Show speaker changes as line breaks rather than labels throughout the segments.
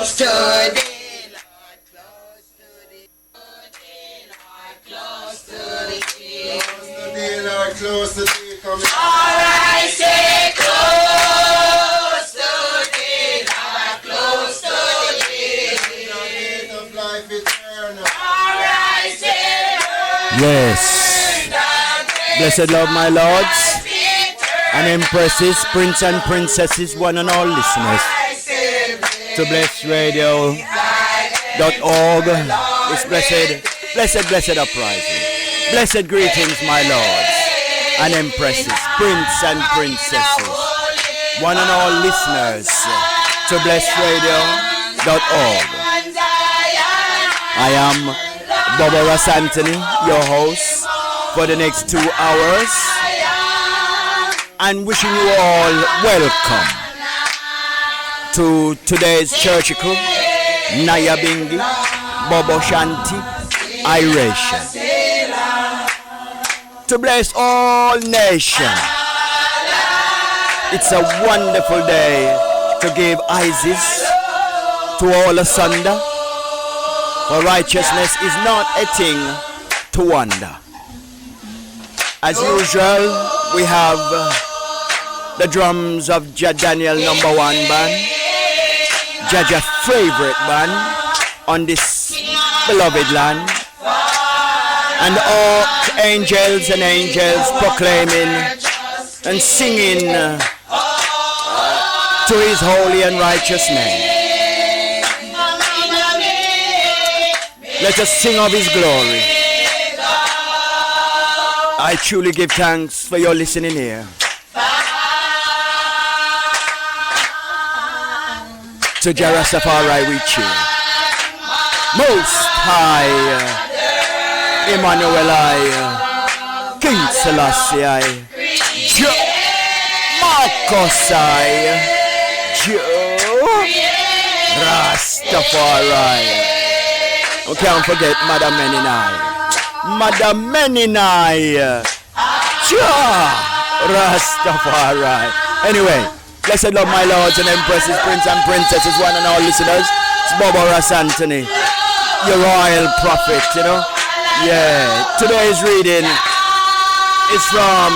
close to thee.
Close to thee, come here.
Alright, say close to thee, Lord, close to thee.
Gate of life eternal.
Alright, say
Yes. Blessed love, my lords and empresses, prince and princesses, one and all listeners to blessradio.org. This blessed uprising. Blessed greetings, my lords and empresses, prince and princesses, one and all listeners to blessradio.org. I am Bobo Antony, your host for the next 2 hours, and wishing you all welcome to today's churchical Nayabingi Bobo Shanti Iration. To bless all nations. It's a wonderful day to give Isis to all asunder, for righteousness is not a thing to wonder. As usual, we have the drums of Daniel #1 band, Jaja's favorite band on this beloved land, and all angels and angels proclaiming and singing to his holy and righteous name. Let us sing of his glory. I truly give thanks for your listening here. To Jah Rastafari we cheer. Most High Emmanuel I, King Selassie I, Marcus I, Rastafari. We can't forget Madam Meninai, Rastafari. Anyway, blessed love, my lords and empresses, prince and princesses, one and all listeners. It's Bobo Antony, your royal prophet, you know. Yeah, today's reading is from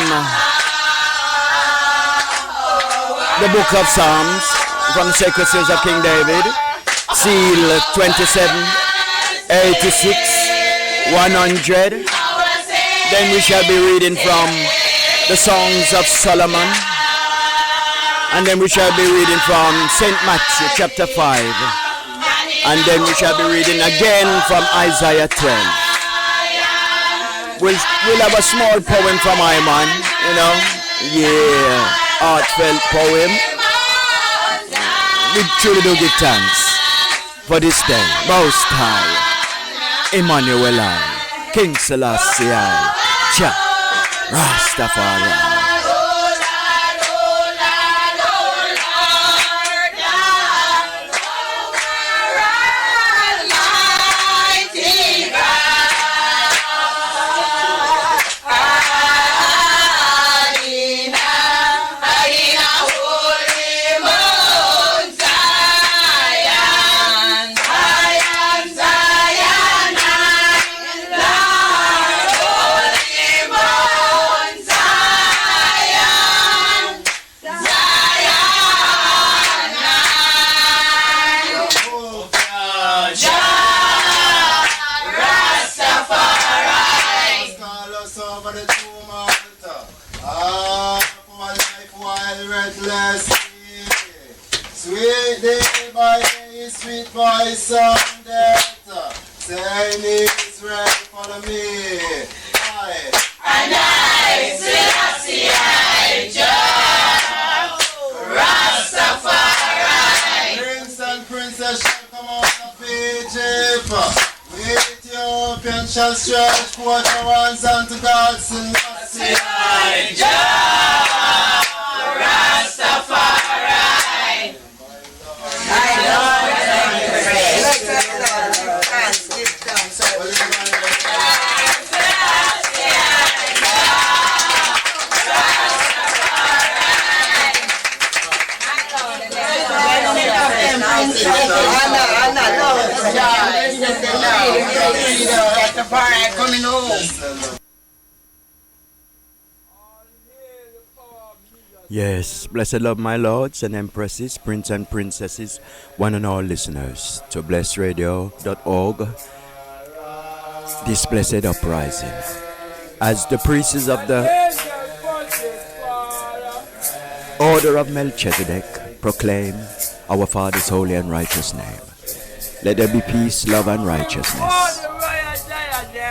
the book of Psalms, from the sacred seals of King David, seal 27, 86, 100. Then we shall be reading from the Songs of Solomon, and then we shall be reading from St. Matthew chapter 5, and then we shall be reading again from Isaiah 12. We'll have a small poem from Iman, you know. Yeah, heartfelt poem. We truly do give thanks for this day. Most High Emmanuel I, King Selassie I, Jah Rastafari.
Sweet day by day, sweet voice of death, saying it's ready for me.
And I, Selassie, I, Jah Rastafari.
Prince and princess shall come out of Egypt. With Ethiopian shall stretch forth your hands unto God, Selassie,
I, Jah Rastafari. My Lord and praise. Anna, love, at the party coming home.
Yes, blessed love, my lords and empresses, prince and princesses, one and all listeners to blessradio.org. This blessed uprising, as the priests of the order of Melchizedek proclaim our Father's holy and righteous name. Let there be peace, love, and righteousness.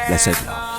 Blessed love.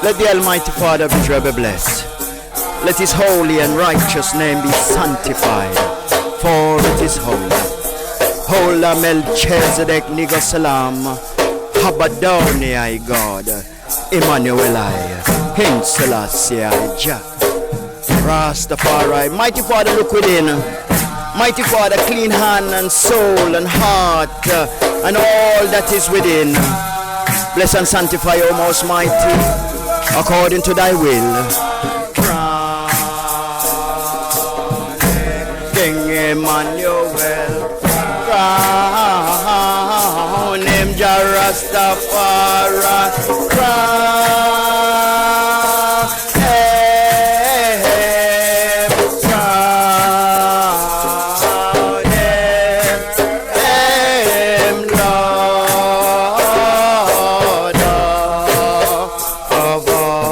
Let the Almighty Father of Israel be blessed. Let his holy and righteous name be sanctified, for it is holy. Hola Melchizedek Nigo Salam, Habadoni I God, Emmanuel I, King Selassie I, Jah, Rastafari. Mighty Father, look within. Mighty Father, clean hand and soul and heart and all that is within. Bless and sanctify, O Most Mighty, according to thy will. King Emmanuel, crown him Jah Rastafari, crown him, Lord of all.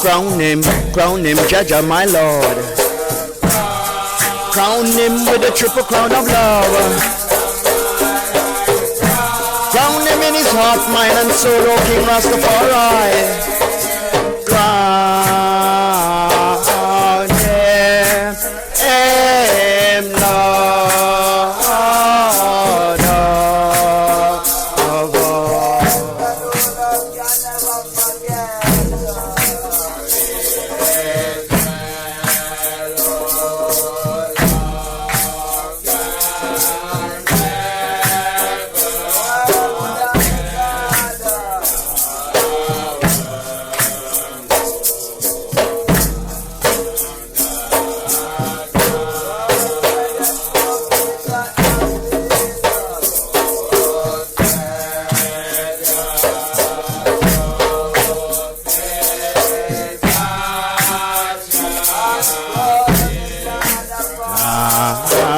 crown him, Jaja my Lord. Crown him with a triple crown of love. Crown him in his heart, mind and soul, O King Rastafari. Crown him, Lord of all.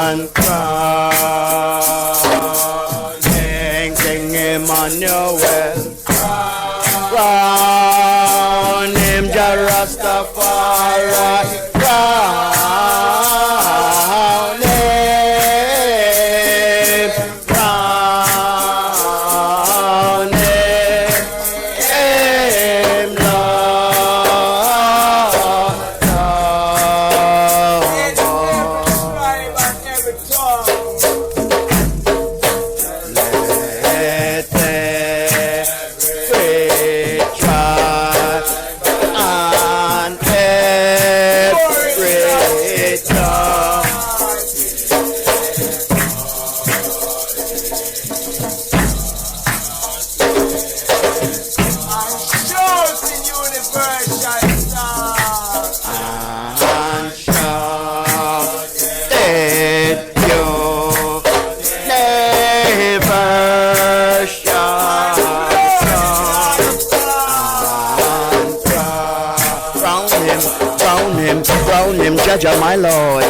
And crown King Emmanuel, crown him Jah Rastafari, crown him, crown him, Jaja my Lord.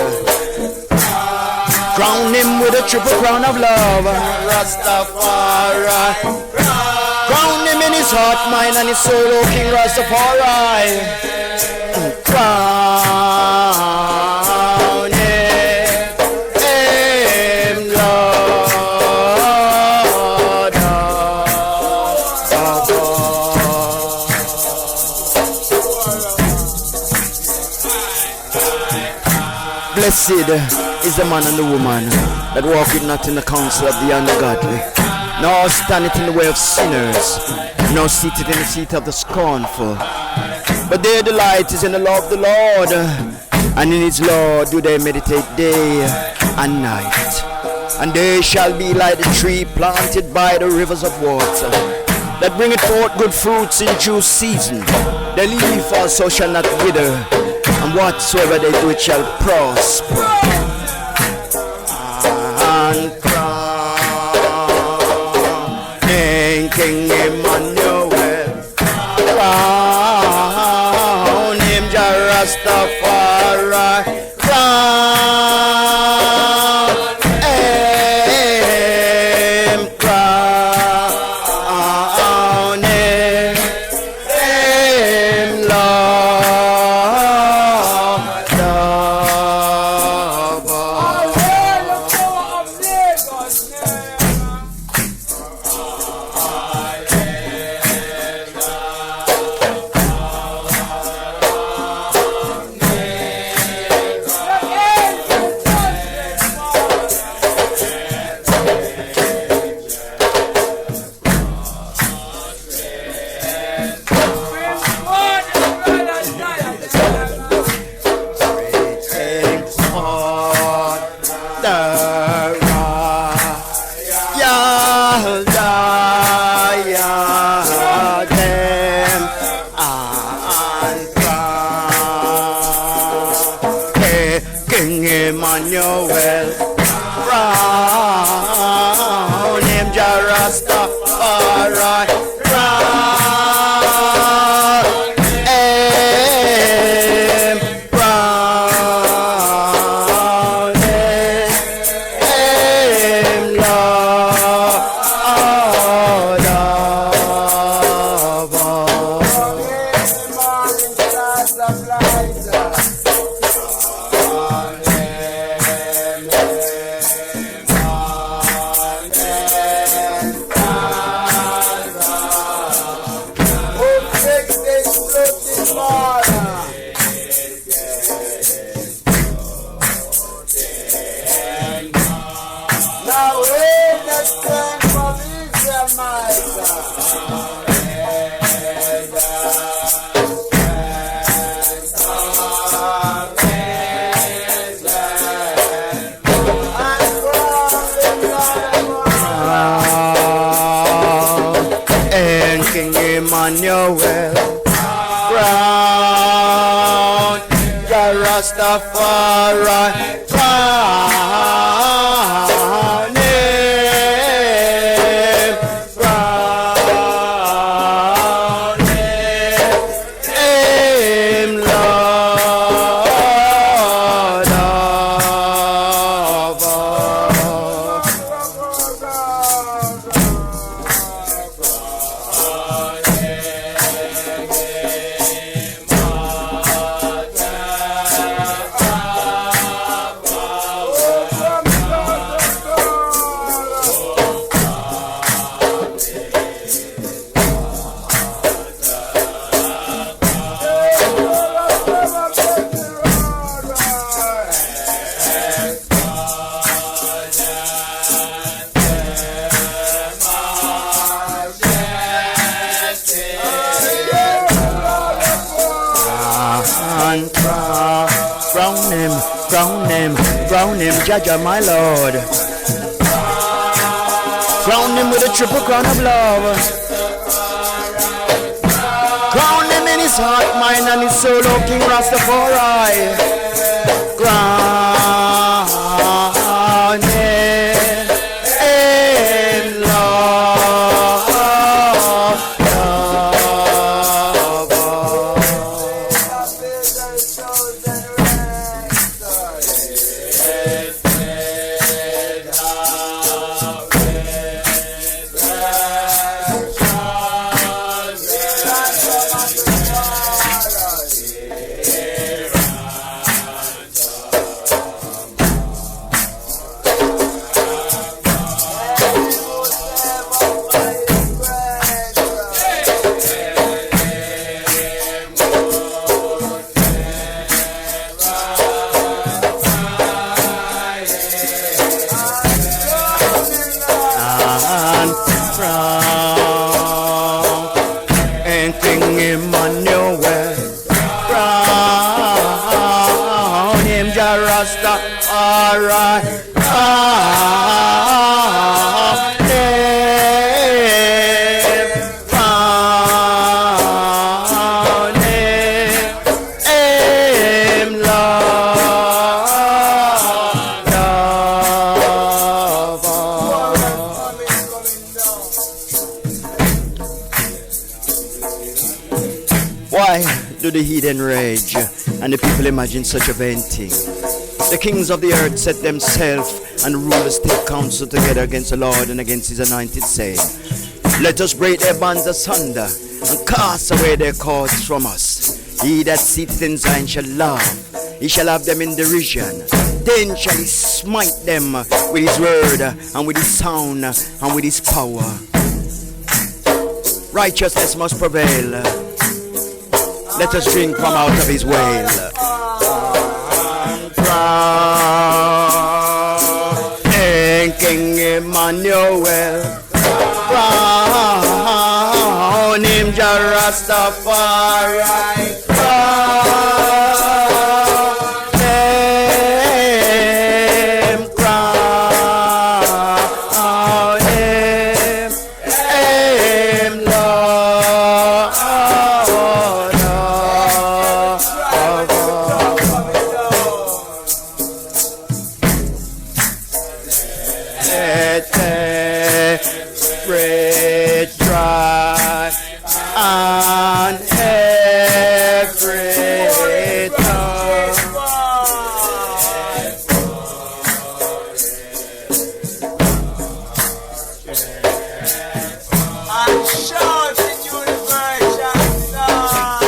Crown him with a triple crown of love, Rastafari. Crown him in his heart, mind and his soul, O King Rastafari. Crown him, Lord of all. Blessed is the man and the woman that walketh not in the counsel of the ungodly, nor standeth in the way of sinners, nor seated in the seat of the scornful. But their delight is in the law of the Lord, and in his law do they meditate day and night. And they shall be like the tree planted by the rivers of water, that bringeth forth good fruits in due season. Their leaf also shall not wither, and whatsoever they do it shall prosper. And crown King Emmanuel, crown him Jah Rastafari, crown him, crown him, King Emmanuel, crown him Jah Rastafari, crown him, crown him, Lord of all. And King Emmanuel crown the Rastafari crown him, crown him, Lord of all. And crown him, Jaja, my Lord. Crown him with a triple crown of love. Crown him in his heart, mind, and his soul, O King Rastafari. Crown him, Lord of all. And crown and King Emmanuel crown him Jah Rastafari crown him, crown him, Lord of all. Why do the heathen rage and the people imagine such a vain thing? The kings of the earth set themselves and rulers take counsel together against the Lord and against his anointed, saying, let us break their bands asunder and cast away their cords from us. He that sitteth in Zion shall laugh, he shall have them in derision. Then shall he smite them with his word and with his sound and with his power. Righteousness must prevail. Let us drink from out of his well. Crown King Emmanuel, crown him Jah Rastafari, crown him, crown him, Lord of all. Let every dry and every tongue
And shout in universal song.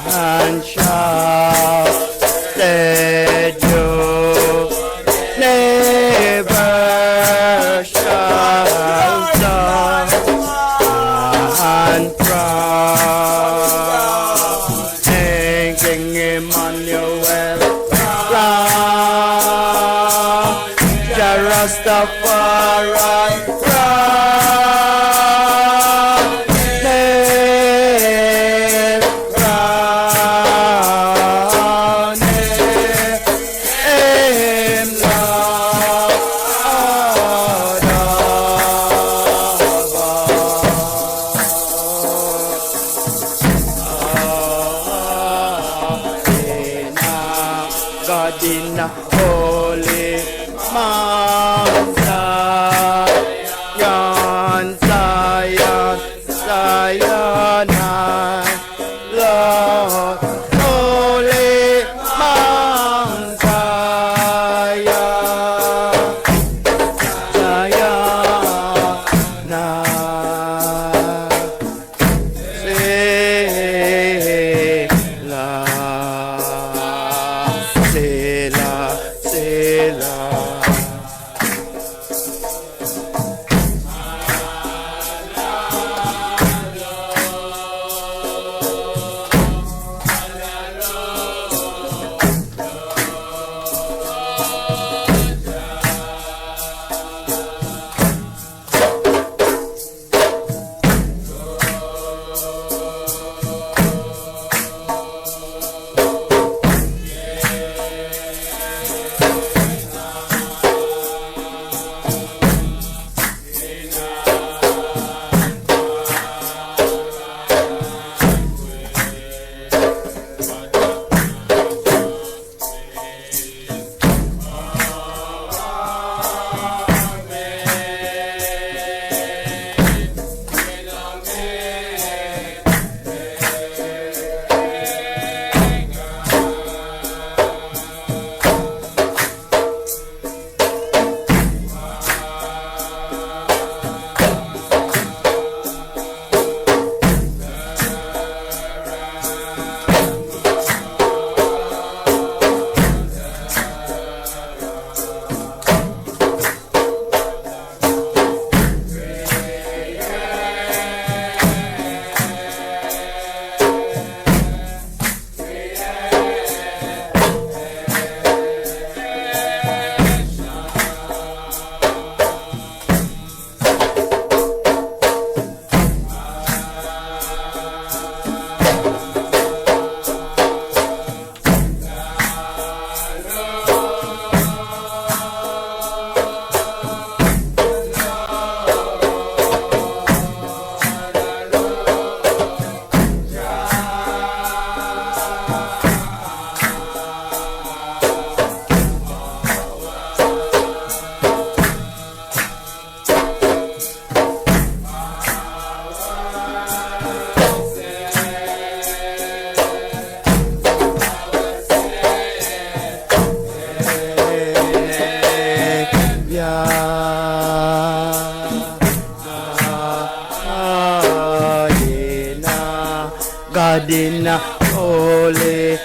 and shout that you never shall die, and crown King Emmanuel, crown Jah Rastafari, crown Holy Mount Zion, Zion, Zion, Lord, Holy Mount Zion, God in holy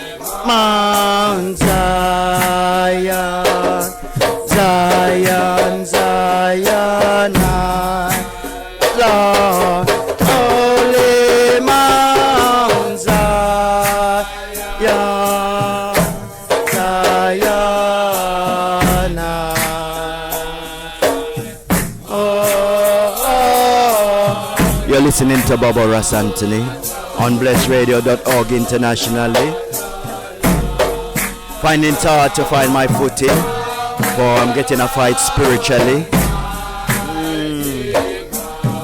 Mount Zion, Zion, Zion, Lord, holy Mount Zion, Zion, oh. You're listening to Bobo Antony on blessradio.org internationally. Finding it hard to find my footing, for I'm getting a fight spiritually.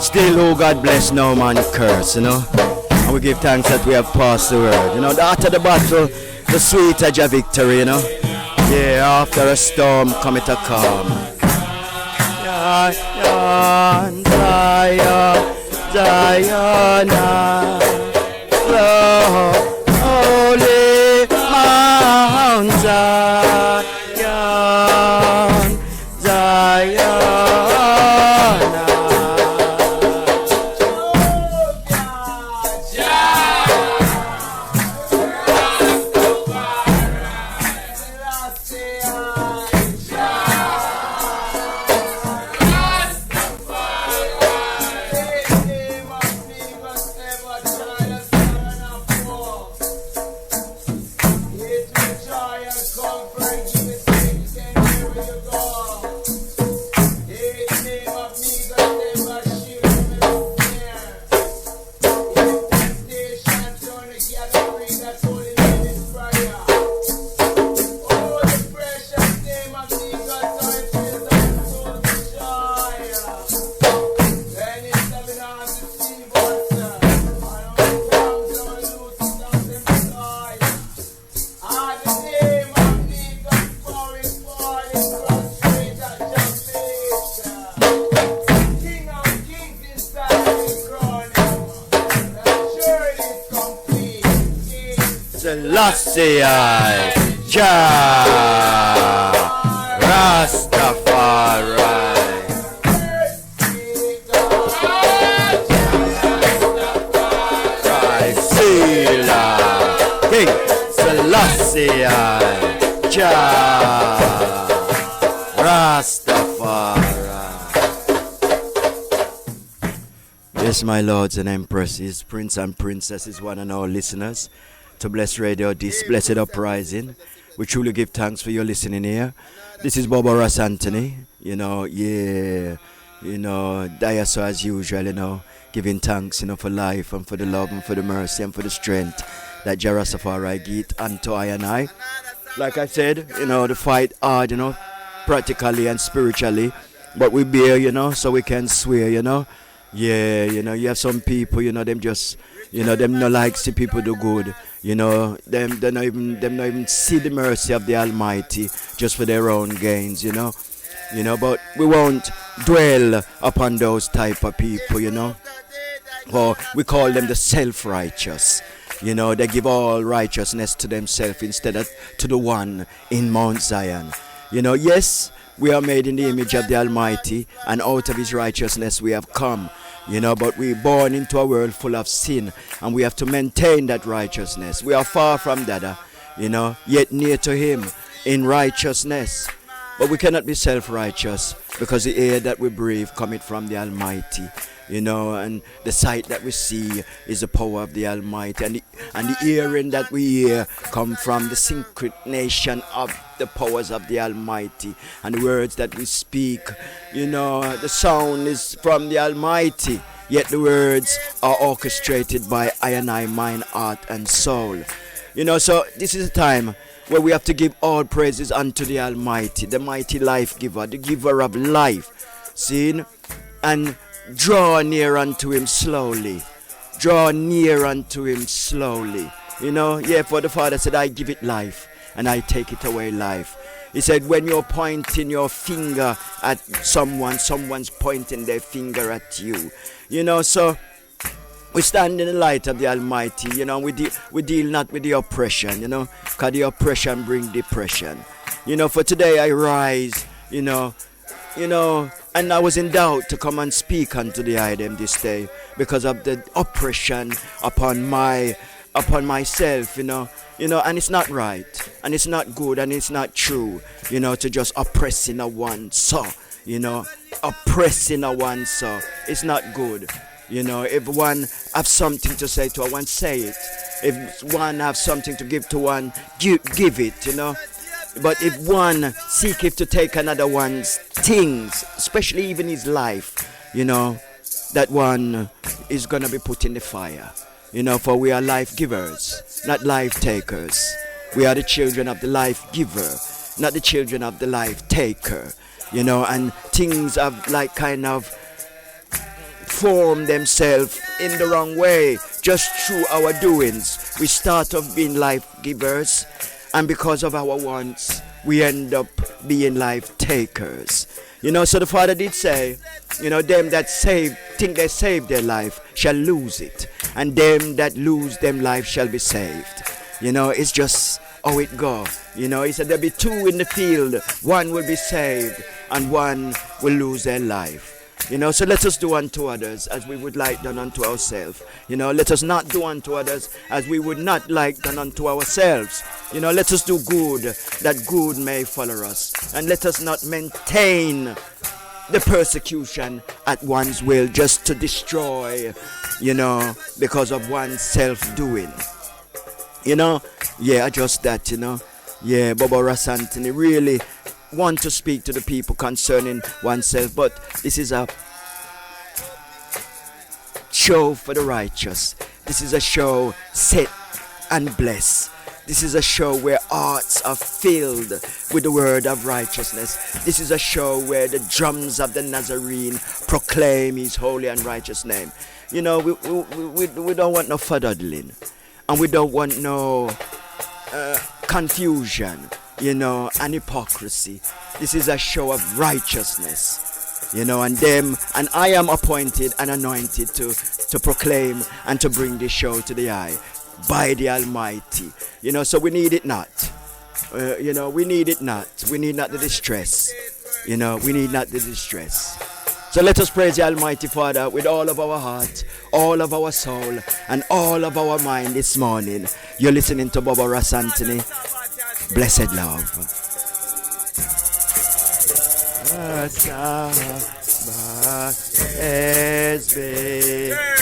Still, oh God bless, no man curse, you know. And we give thanks that we have passed the word. You know, after the battle, the sweeter your victory, you know. Yeah, after a storm cometh a calm. Zion, Zion, Zion, Lord, holy Mount Zion, Zion.
Ah, the name of Jesus,
Selassie, Jah Rastafari. King Selassie, Jah Rastafari. Yes, my lords and empresses, prince and princesses, one and all listeners to Blessed Radio, this blessed uprising. We truly give thanks for your listening here. This is Bobo Antony, Diaso as usual, giving thanks, for life and for the love and for the mercy and for the strength that Jah Rastafari give unto I and I. Like I said, the fight hard, practically and spiritually, but we bear, so we can swear, Yeah, you have some people, them just, them no like see people do good. Them not even see the mercy of the Almighty just for their own gains, but we won't dwell upon those type of people, or we call them the self-righteous. They give all righteousness to themselves instead of to the one in Mount Zion. Yes, we are made in the image of the Almighty, and out of His righteousness we have come. But we're born into a world full of sin, and we have to maintain that righteousness. We are far from that, yet near to Him in righteousness. But we cannot be self-righteous, because the air that we breathe cometh from the Almighty. And the sight that we see is the power of the Almighty, and the hearing that we hear come from the synchronization of the powers of the Almighty, and the words that we speak, the sound is from the Almighty, yet the words are orchestrated by I and I, mind, heart, and soul. So this is a time where we have to give all praises unto the Almighty, the mighty life giver, the giver of life, seen, and draw near unto Him slowly. Draw near unto Him slowly. For the Father said, I give it life, and I take it away life. He said, when you're pointing your finger at someone's pointing their finger at you. So we stand in the light of the Almighty. We deal not with the oppression, because the oppression brings depression. For today I rise, and I was in doubt to come and speak unto the item this day because of the oppression upon myself, and it's not right, and it's not good, and it's not true, to just oppressing a one so, oppressing a one so. It's not good. If one have something to say to one, say it. If one have something to give to one, give it, But if one seeketh to take another one's things, especially even his life, that one is going to be put in the fire. For we are life givers, not life takers. We are the children of the life giver, not the children of the life taker. And things have kind of formed themselves in the wrong way just through our doings. We start off being life givers, and because of our wants, we end up being life takers. So the Father did say, them that think they saved their life shall lose it, and them that lose them life shall be saved. It's just how it go. He said there'll be two in the field, one will be saved and one will lose their life. So let us do unto others as we would like done unto ourselves. Let us not do unto others as we would not like done unto ourselves. Let us do good, that good may follow us. And let us not maintain the persecution at one's will just to destroy, because of one's self-doing. Just that, Bobo Antony really want to speak to the people concerning oneself, but this is a show for the righteous. This is a show set and blessed. This is a show where hearts are filled with the word of righteousness. This is a show where the drums of the Nazarene proclaim His holy and righteous name. We don't want no fuddling, and we don't want no confusion, and hypocrisy. This is a show of righteousness, and I am appointed and anointed to proclaim and to bring this show to the eye. by the Almighty. You know, so we need it not. You know, we need it not. We need not the distress. You know, we need not the distress. So let us praise the Almighty Father with all of our heart, all of our soul, and all of our mind this morning. You're listening to Bobo Antony. Blessed love.
Turn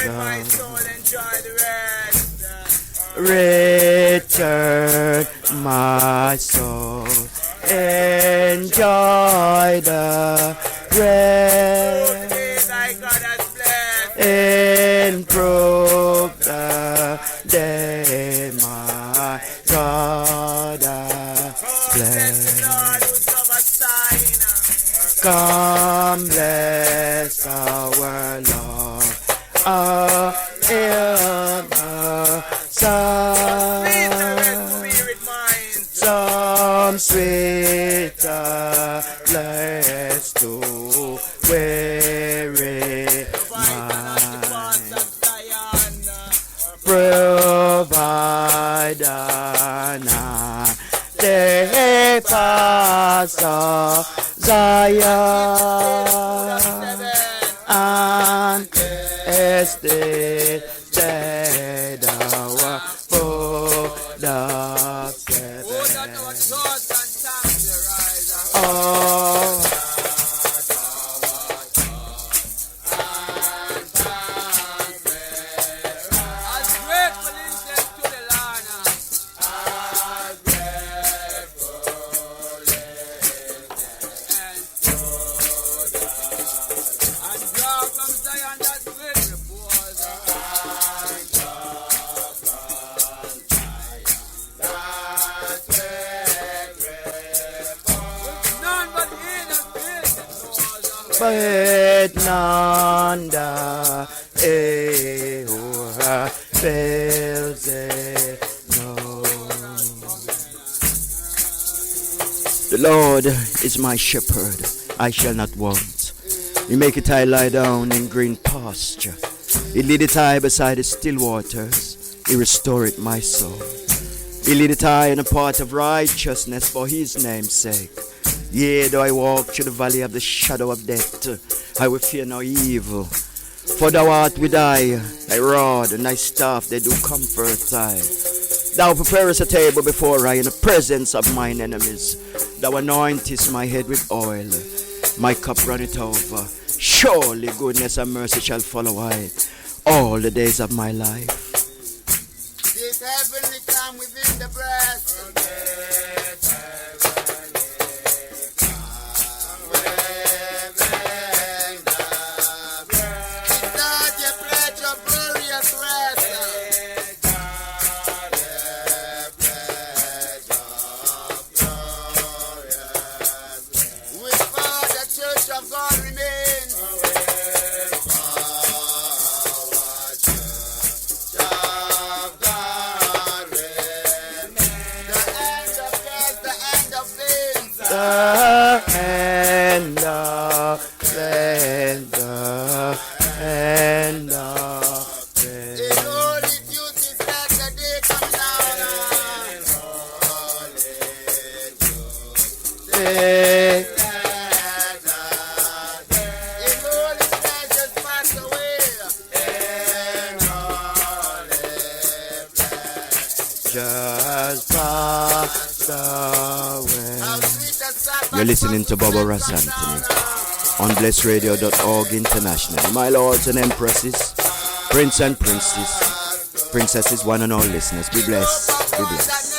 my soul, enjoy the rest.
Return my soul, enjoy the rest,
Thy God has blessed.
improve the day my God has blessed.
Lord, who's of a sign.
Come bless our Lord, in the sun. Some sweeter bless to weary mind. Provide they pass of Zion and estate dead our foot of seven. Oh, but none that ever fails it, no. The Lord is my shepherd, I shall not want. He maketh I lie down in green pasture. He leadeth I beside the still waters. He restoreth my soul. He leadeth I in a path of righteousness for his name's sake. Yea, though I walk through the valley of the shadow of death, I will fear no evil. For thou art with I, thy rod and thy staff, they do comfort I. Thou preparest a table before I in the presence of mine enemies. Thou anointest my head with oil, my cup runneth over. Surely goodness and mercy shall follow I all the days of my life.
This heavenly calm within the breast.
You're listening to Bobo Antony on blessradio.org internationally. My lords and empresses, prince and princesses, one and all listeners, be blessed, be blessed.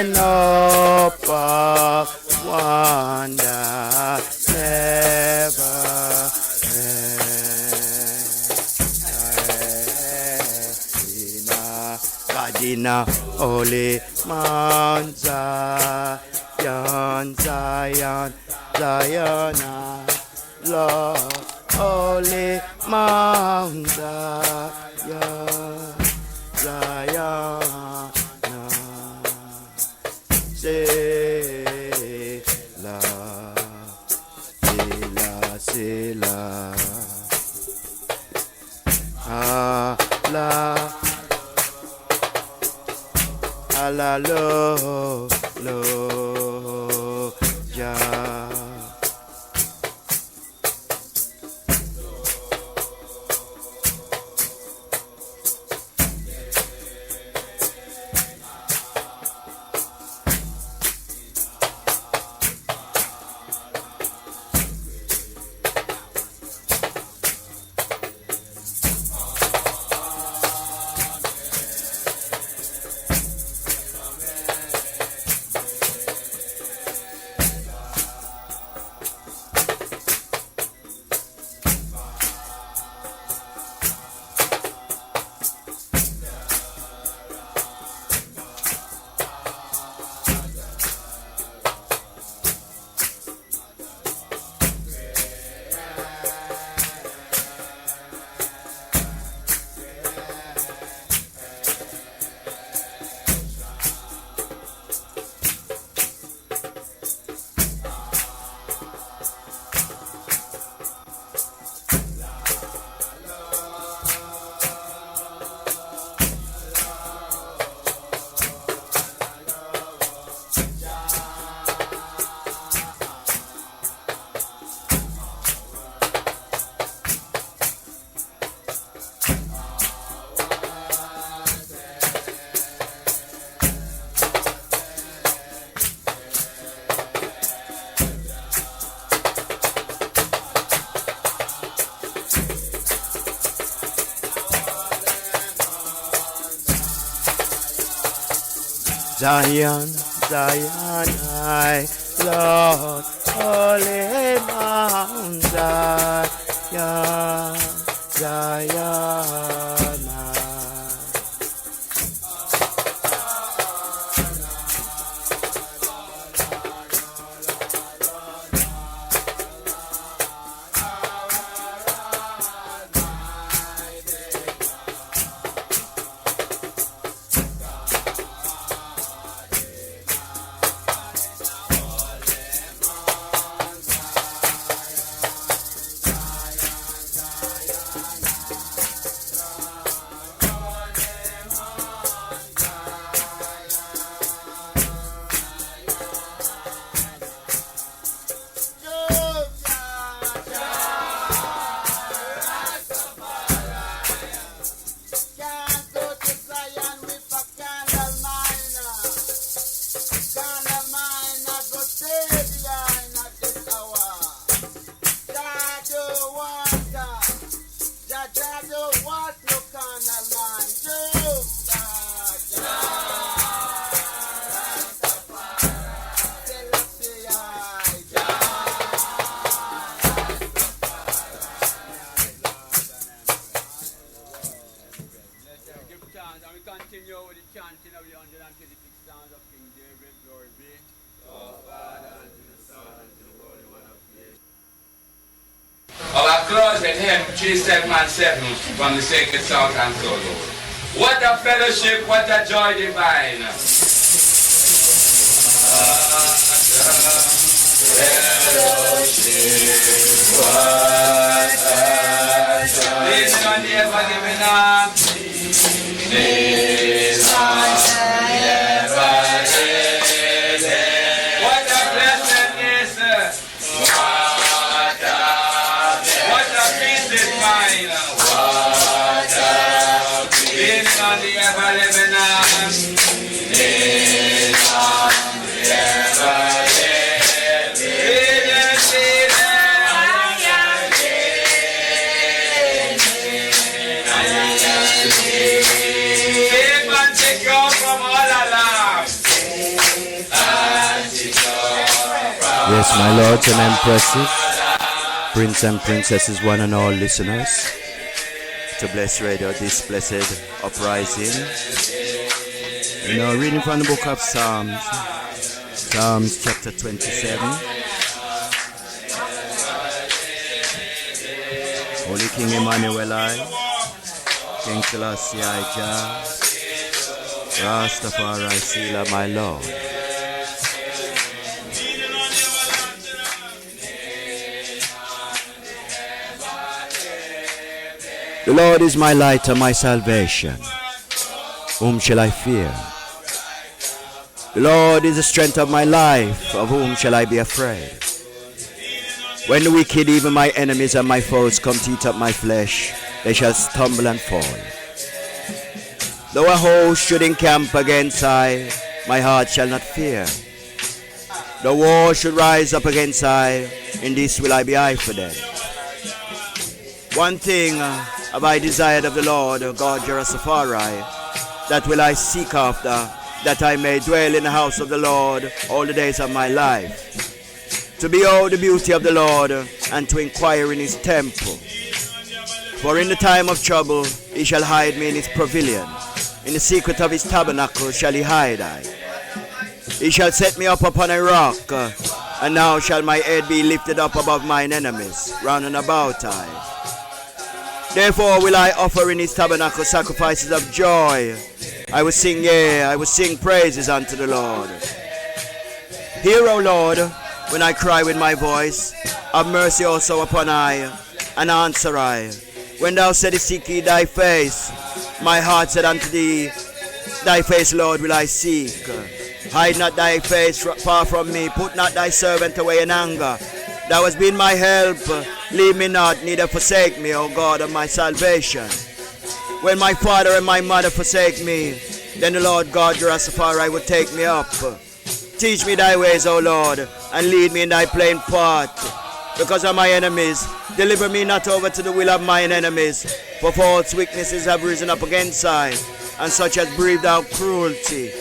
Enough of wonder never in a holy Mount Zion, Zion, Zion, Lord, holy Mount Zion, Zion, Selah, Selah, Selah, Allah. Lord, Jah. Zion, Zion, I, Lord, Holy Mount Zion, Zion, I.
Our closet hymn 377 from the Sacred South and Solo. What a fellowship, what a joy divine. Leaning on the ever living arms. Leaning on the ever living. What a blessedness. What a peace is mine. Leaning on the ever living arms. Leaning on the ever
Yes, my lords and empresses, prince and princesses, one and all listeners, to Bless Radio this blessed uprising. You know, reading from the book of Psalms, Psalms chapter 27. Holy King Emmanuel I, King Selassie I Jah, Rastafari Selah my Lord. The Lord is my light and my salvation. Whom shall I fear? The Lord is the strength of my life. Of whom shall I be afraid? When the wicked, even my enemies and my foes, come to eat up my flesh, they shall stumble and fall. Though a host should encamp against I, my heart shall not fear. The war should rise up against I, in this will I be confident. One thing have I desired of the Lord, God Rastafari, that will I seek after, that I may dwell in the house of the Lord all the days of my life, to behold the beauty of the Lord, and to inquire in his temple. For in the time of trouble he shall hide me in his pavilion. In the secret of his tabernacle shall he hide I. He shall set me up upon a rock, and now shall my head be lifted up above mine enemies, round and about I. Therefore will I offer in his tabernacle sacrifices of joy. I will sing, yea, I will sing praises unto the Lord. Hear, O Lord, when I cry with my voice. Have mercy also upon I, and answer I. When thou saidst, seek ye thy face, my heart said unto thee, thy face, Lord, will I seek. Hide not thy face far from me. Put not thy servant away in anger. Thou hast been my help. Leave me not, neither forsake me, O God of my salvation. When my father and my mother forsake me, then the Lord God Rastafari will take me up. Teach me thy ways, O Lord, and lead me in thy plain path. Because of my enemies, deliver me not over to the will of mine enemies. For false witnesses have risen up against I, and such as breathed out cruelty.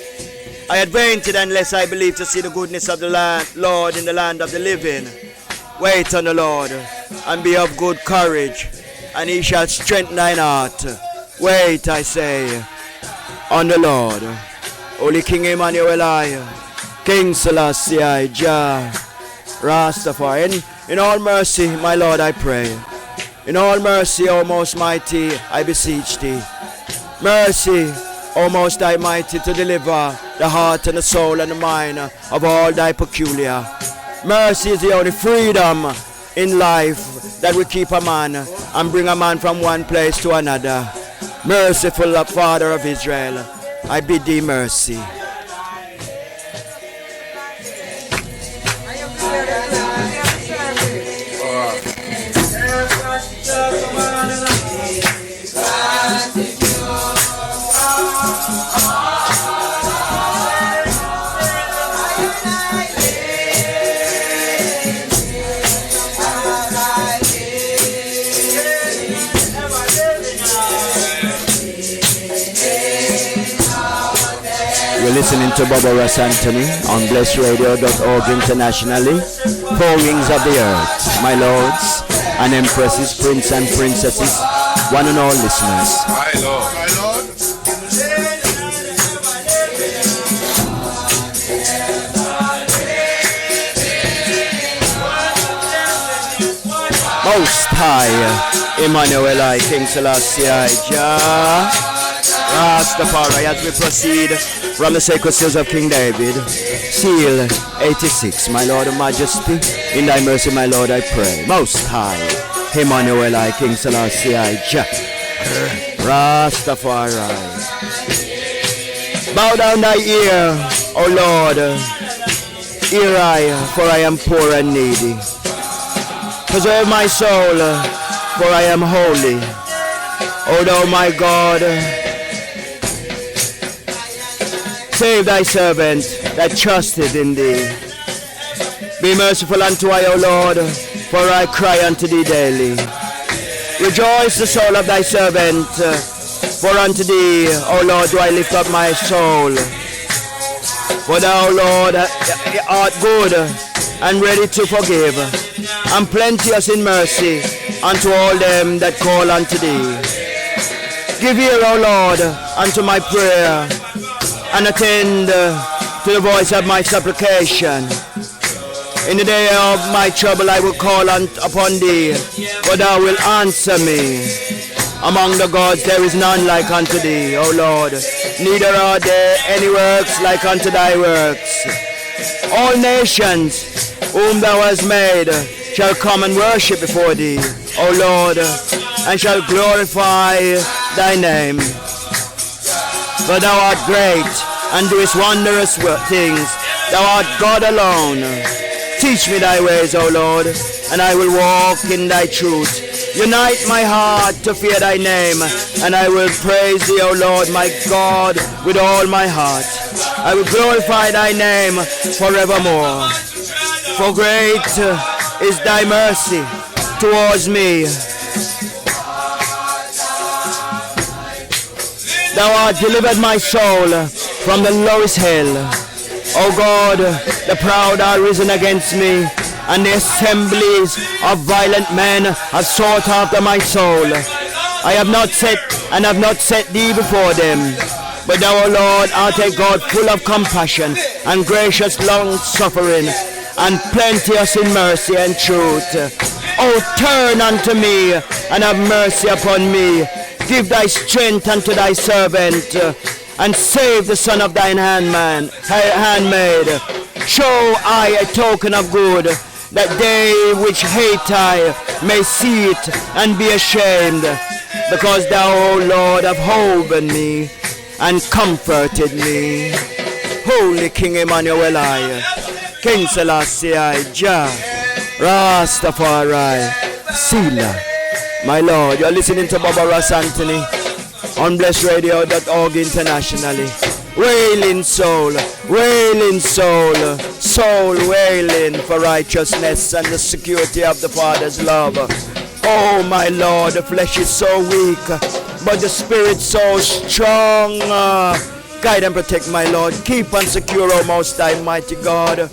I had fainted unless I believed to see the goodness of the Lord in the land of the living. Wait on the Lord, and be of good courage, and he shall strengthen thine heart. Wait, I say, on the Lord. Holy King Emmanuel, I, King Selassie, I, Jah, Rastafari. In all mercy, my Lord, I pray. In all mercy, O most mighty, I beseech thee. Mercy, O most thy mighty, to deliver the heart and the soul and the mind of all thy peculiar. Mercy is the only freedom in life that will keep a man and bring a man from one place to another. Merciful Father of Israel, I bid thee mercy. You're listening to Bobo Antony on blessradio.org internationally. Four wings of the earth, my lords and empresses, prince and princesses, one and all listeners.
My Lord.
My Lord.
Most High, Emmanuel, I, King Selassie, I, Jah, Rastafari, as we proceed from the sacred seals of King David, seal 86, my Lord of Majesty, in thy mercy, my Lord, I pray. Most High, Emmanuel, I, King Selassie, I, Jah, Rastafari. Bow down thy ear, O Lord, hear I, for I am poor and needy. Preserve my soul, for I am holy. O thou my God, save thy servant that trusteth in thee. Be merciful unto I, O Lord, for I cry unto thee daily. Rejoice the soul of thy servant, for unto thee, O Lord, do I lift up my soul. For thou, Lord, art good and ready to forgive, and plenteous in mercy unto all them that call unto thee. Give ear, O Lord, unto my prayer, and attend to the voice of my supplication. In the day of my trouble I will call upon thee, for thou wilt answer me. Among the gods there is none like unto thee, O Lord, neither are there any works like unto thy works. All nations whom thou hast made shall come and worship before thee, O Lord, and shall glorify thy name. For thou art great, and doest wondrous things. Thou art God alone. Teach me thy ways, O Lord, and I will walk in thy truth. Unite my heart to fear thy name, and I will praise thee, O Lord, my God, with all my heart. I will glorify thy name forevermore. For great is thy mercy towards me. Thou art delivered my soul from the lowest hell. O God, the proud are risen against me, and the assemblies of violent men have sought after my soul. I have not set thee before them. But thou, O Lord, art a God full of compassion and gracious long suffering, and plenteous in mercy and truth. O turn unto me and have mercy upon me. Give thy strength unto thy servant, and save the son of thine handmaid. Show I a token of good, that they which hate I may see it and be ashamed. Because thou, O Lord, have holden me and comforted me. Holy King Emmanuel, King Selassie, Jah, Rastafari, Sila. My Lord, you're listening to Bobo Antony on blessradio.org internationally. Wailing soul, soul wailing for righteousness and the security of the Father's love. Oh my Lord, the flesh is so weak, but the spirit so strong. Guide and protect, my Lord. Keep and secure, O Most High, mighty God.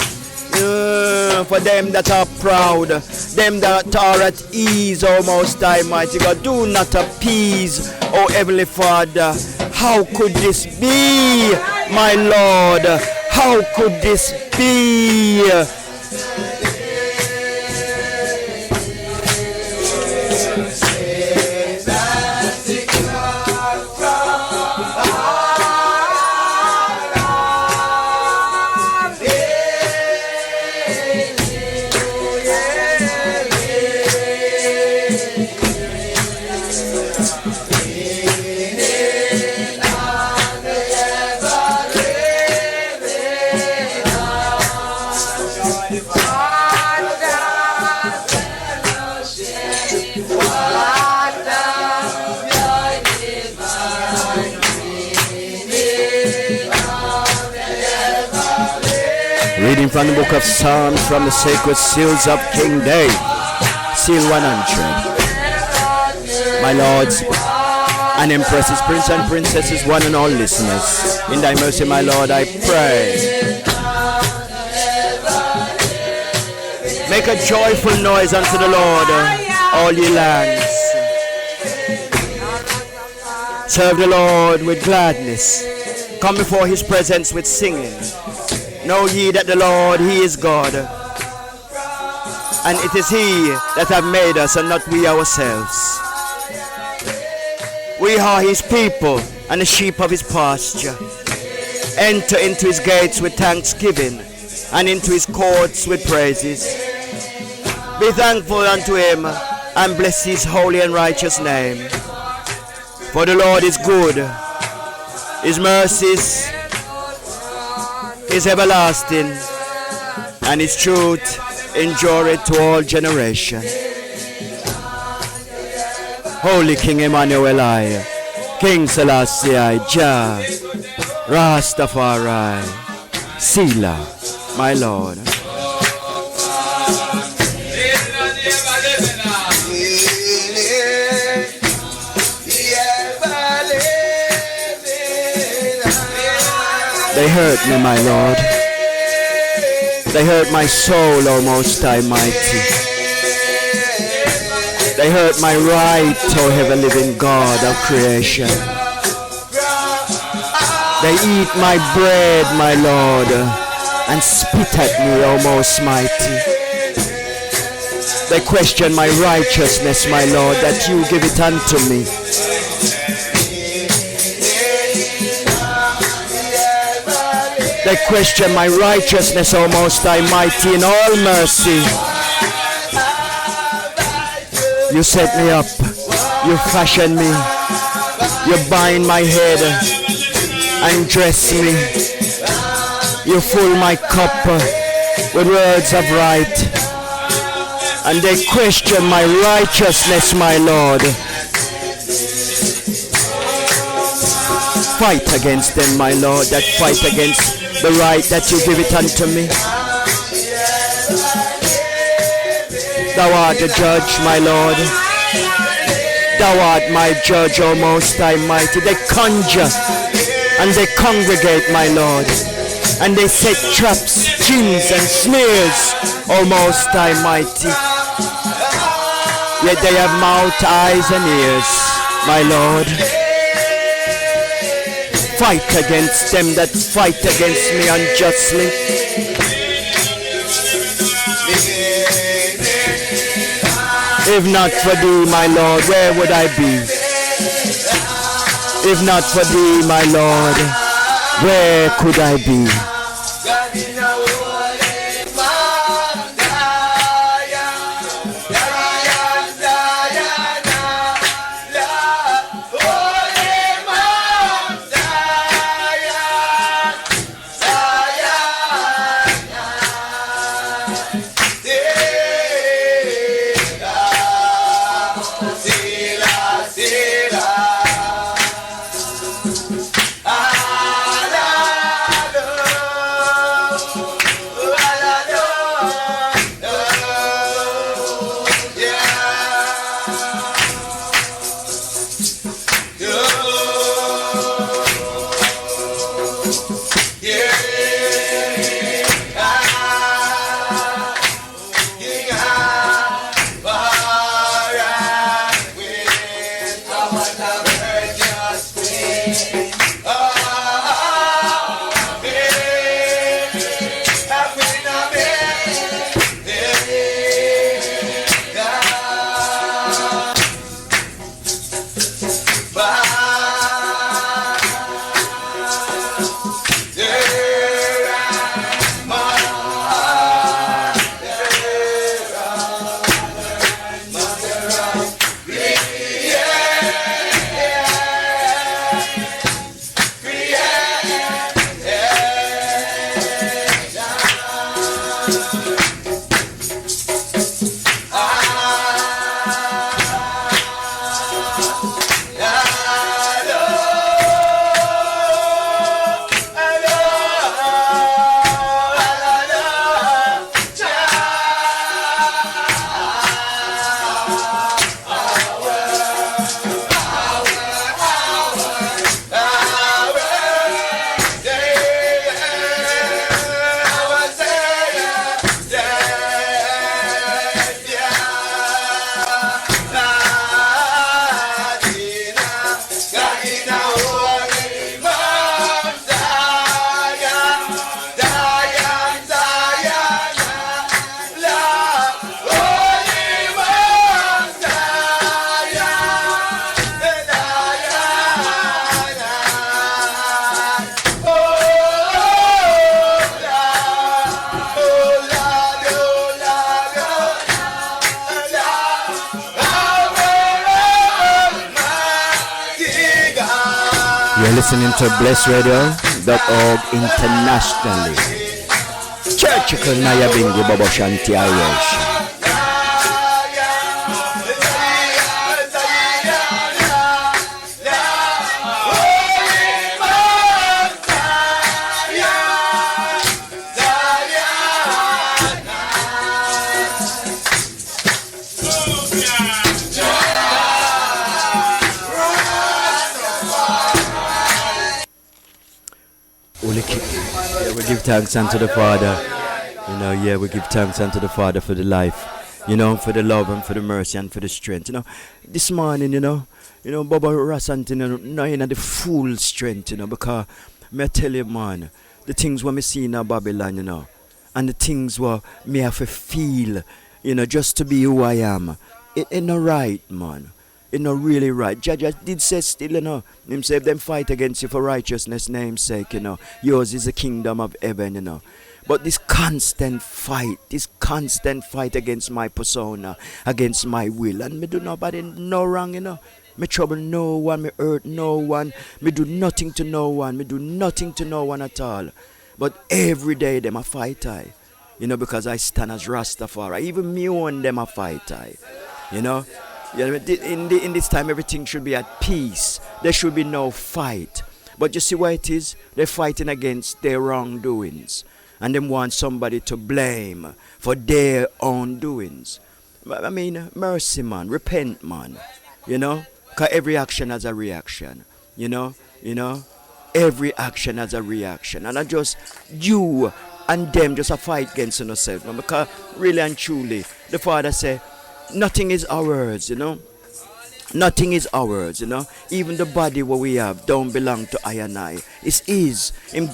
For them that are proud, them that are at ease, O Most High, mighty God, do not appease, O Heavenly Father. How could this be, my Lord? How could this be? Reading from the book of Psalms from the sacred seals of King David, seal 100. My lords and empresses, prince and princesses, one and all listeners, in thy mercy, my Lord, I pray. Make a joyful noise unto the Lord, all ye lands. Serve the Lord with gladness. Come before his presence with singing. Know ye that the Lord, he is God, and it is he that hath made us, and not we ourselves. We are his people, and the sheep of his pasture. Enter into his gates with thanksgiving, and into his courts with praises. Be thankful unto him, and bless his holy and righteous name. For the Lord is good, his mercies is everlasting, and his truth endureth to all generation. Holy King Emmanuel, King Selassie, Jah, Rastafari, Sila, my Lord. They hurt me, my Lord. They hurt my soul, O Most High Mighty. They hurt my right, O ever-living God of creation. They eat my bread, my Lord, and spit at me, O Most Mighty. They question my righteousness, my Lord, that you give it unto me. They question my righteousness, O Most High Mighty, in all mercy. You set me up, you fashion me, you bind my head, and dress me. You fill my cup with words of right, and they question my righteousness, my Lord. Fight against them, my Lord, that fight against the right that you give it unto me. Thou art the judge, my Lord. Thou art my judge, O Most High Mighty. They conjure and they congregate, my Lord, and they set traps, gins and snares, O Most High Mighty. Yet they have mouth, eyes and ears, my Lord. Fight against them that fight against me unjustly. If not for thee, my Lord, where would I be? If not for thee, my Lord, where could I be? Listening to blessradio.org internationally. Church Naya Bingi Bobo Shanti Irish. Give thanks unto the Father, we give thanks unto the Father for the life, for the love and for the mercy and for the strength. This morning, Bobo Ross Antony, the full strength, because me tell you, man, the things what me see in Babylon, and the things what me have to feel, just to be who I am, it ain't no right, man. It's not really right. Judge did say still, him say if them fight against you for righteousness' name's sake, yours is the kingdom of heaven, But this constant fight against my persona, against my will, and me do nobody no wrong, Me trouble no one, me hurt no one, me do nothing to no one, me do nothing to no one at all. But every day them a fight I. Because I stand as Rastafari. Even me own them a fight I. In this time everything should be at peace. There should be no fight. But you see what it is? They're fighting against their wrongdoings. And them want somebody to blame for their own doings. I mean, mercy man, repent man. Because every action has a reaction. Every action has a reaction. And I just, you and them just a fight against themselves. Because really and truly, the Father said, nothing is ours, Nothing is ours, Even the body what we have don't belong to I and I. It's his. Him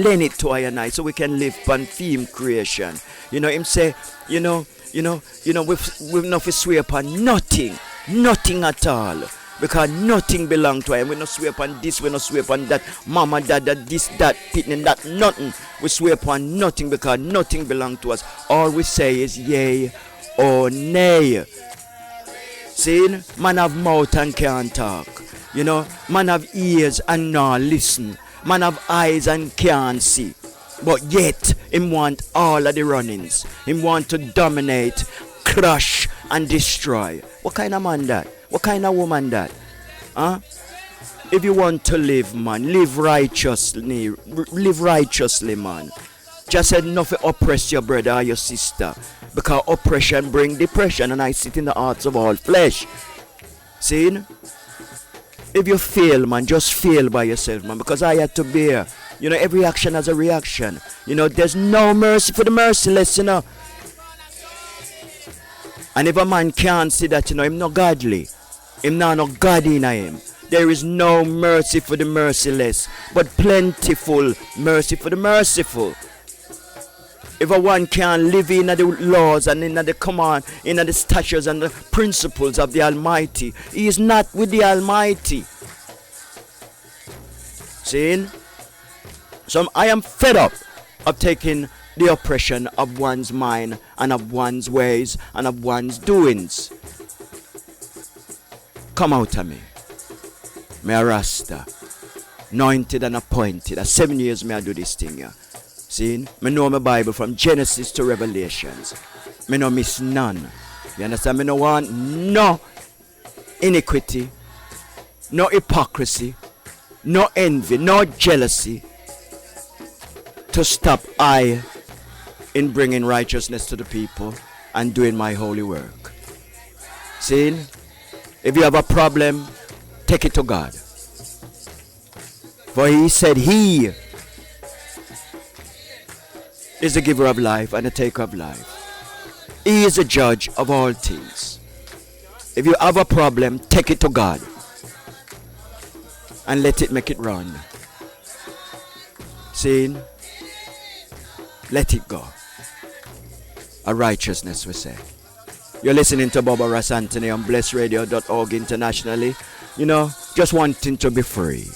lend it to I and I so we can live on theme creation. Him say, we've not to swear upon nothing. Nothing at all. Because nothing belongs to him. We not swear upon this, we not swear upon that. Mama, dad, this, that, pitting, that, nothing. We swear upon nothing because nothing belongs to us. All we say is yea or nay. See, man have mouth and can't talk. Man have ears and not listen. Man have eyes and can't see. But yet, him want all of the runnings. Him want to dominate, crush, and destroy. What kind of man that? What kind of woman that? Huh? If you want to live, man, live righteously. Live righteously, man. Just said not to oppress your brother or your sister. Because oppression bring depression, and I sit in the hearts of all flesh. See? If you fail, man, just fail by yourself, man. Because I had to bear. Every action has a reaction. There's no mercy for the merciless, And if a man can't see that, him not godly. Him not no God in him. There is no mercy for the merciless, but plentiful mercy for the merciful. If a one can live in the laws and in the command, in the statutes and the principles of the Almighty, he is not with the Almighty. See? So I am fed up of taking the oppression of one's mind and of one's ways and of one's doings. Come out of me. Me a Rasta. Anointed and appointed. 7 years me I do this thing, yeah. See? Me know my Bible from Genesis to Revelations. Me no miss none. You understand? Me no want no iniquity, no hypocrisy, no envy, no jealousy to stop I in bringing righteousness to the people and doing my holy work. See? If you have a problem, take it to God. For he said he is the giver of life and the taker of life. He is the judge of all things. If you have a problem, take it to God and let it make it run. See? Let it go. A righteousness, we say. You're listening to Bobo Antony on blessradio.org internationally. Just wanting to be free.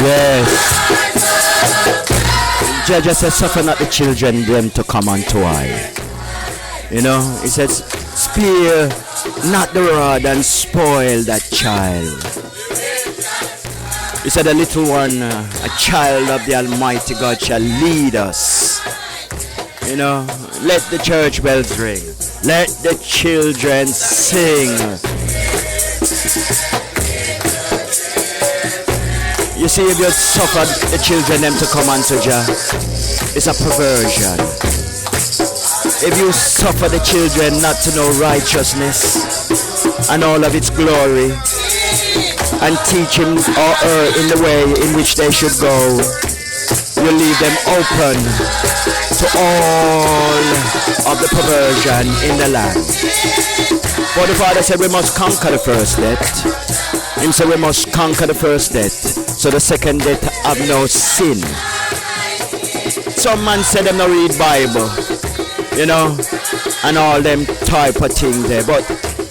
Yes. Judge says, suffer not the children them to come unto I. You know, he says, spare not the rod and spoil that child. He said, a little one, a child of the Almighty God shall lead us. You know, let the church bells ring. Let the children sing. You see, if you suffer the children them to come unto Jah, it's a perversion. If you suffer the children not to know righteousness and all of its glory, and teach him or her in the way in which they should go, you leave them open to all of the perversion in the land. For the Father said we must conquer the first death. Him said we must conquer the first death, so the second death have no sin. Some man said them no read Bible, you know, and all them type of thing there, but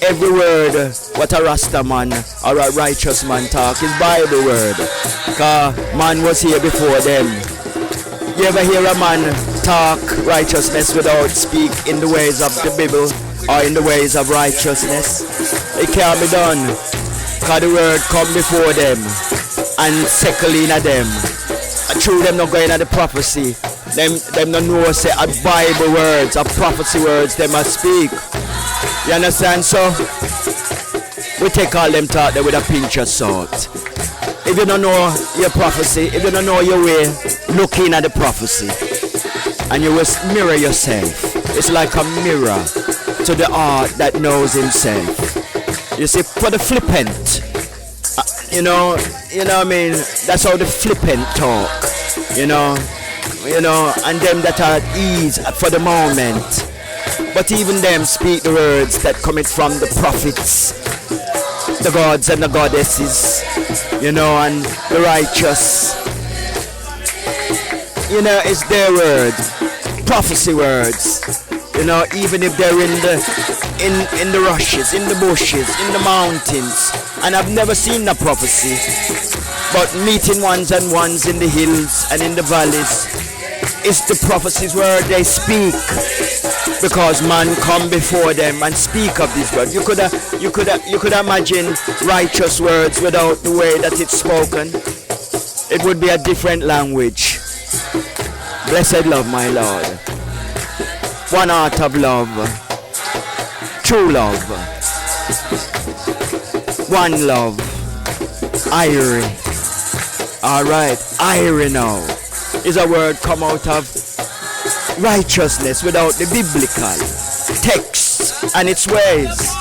every word what a Rasta man or a righteous man talk is Bible word. Cause man was here before them. You ever hear a man talk righteousness without speak in the ways of the Bible or in the ways of righteousness? It can't be done. Cause the word come before them and settle in at them. And through them not going at the prophecy. Them not know say a Bible words, a prophecy words they must speak. You understand? So we take all them talk there with a pinch of salt. If you don't know your prophecy, if you don't know your way, look in at the prophecy and you will mirror yourself. It's like a mirror to the heart that knows himself. You see, for the flippant, you know what I mean? That's how the flippant talk, you know, and them that are at ease for the moment. But even them speak the words that coming from the prophets, the gods and the goddesses, you know, and the righteous. You know, it's their word, prophecy words. You know, even if they're in the rushes, in the bushes, in the mountains, and I've never seen the prophecy, but meeting ones and ones in the hills and in the valleys, it's the prophecies where they speak, because man come before them and speak of these words. You could imagine righteous words without the way that it's spoken. It would be a different language. Blessed love, my Lord. One heart of love, true love, one love, Irie. Alright, Irie now is a word come out of righteousness without the biblical text and its ways.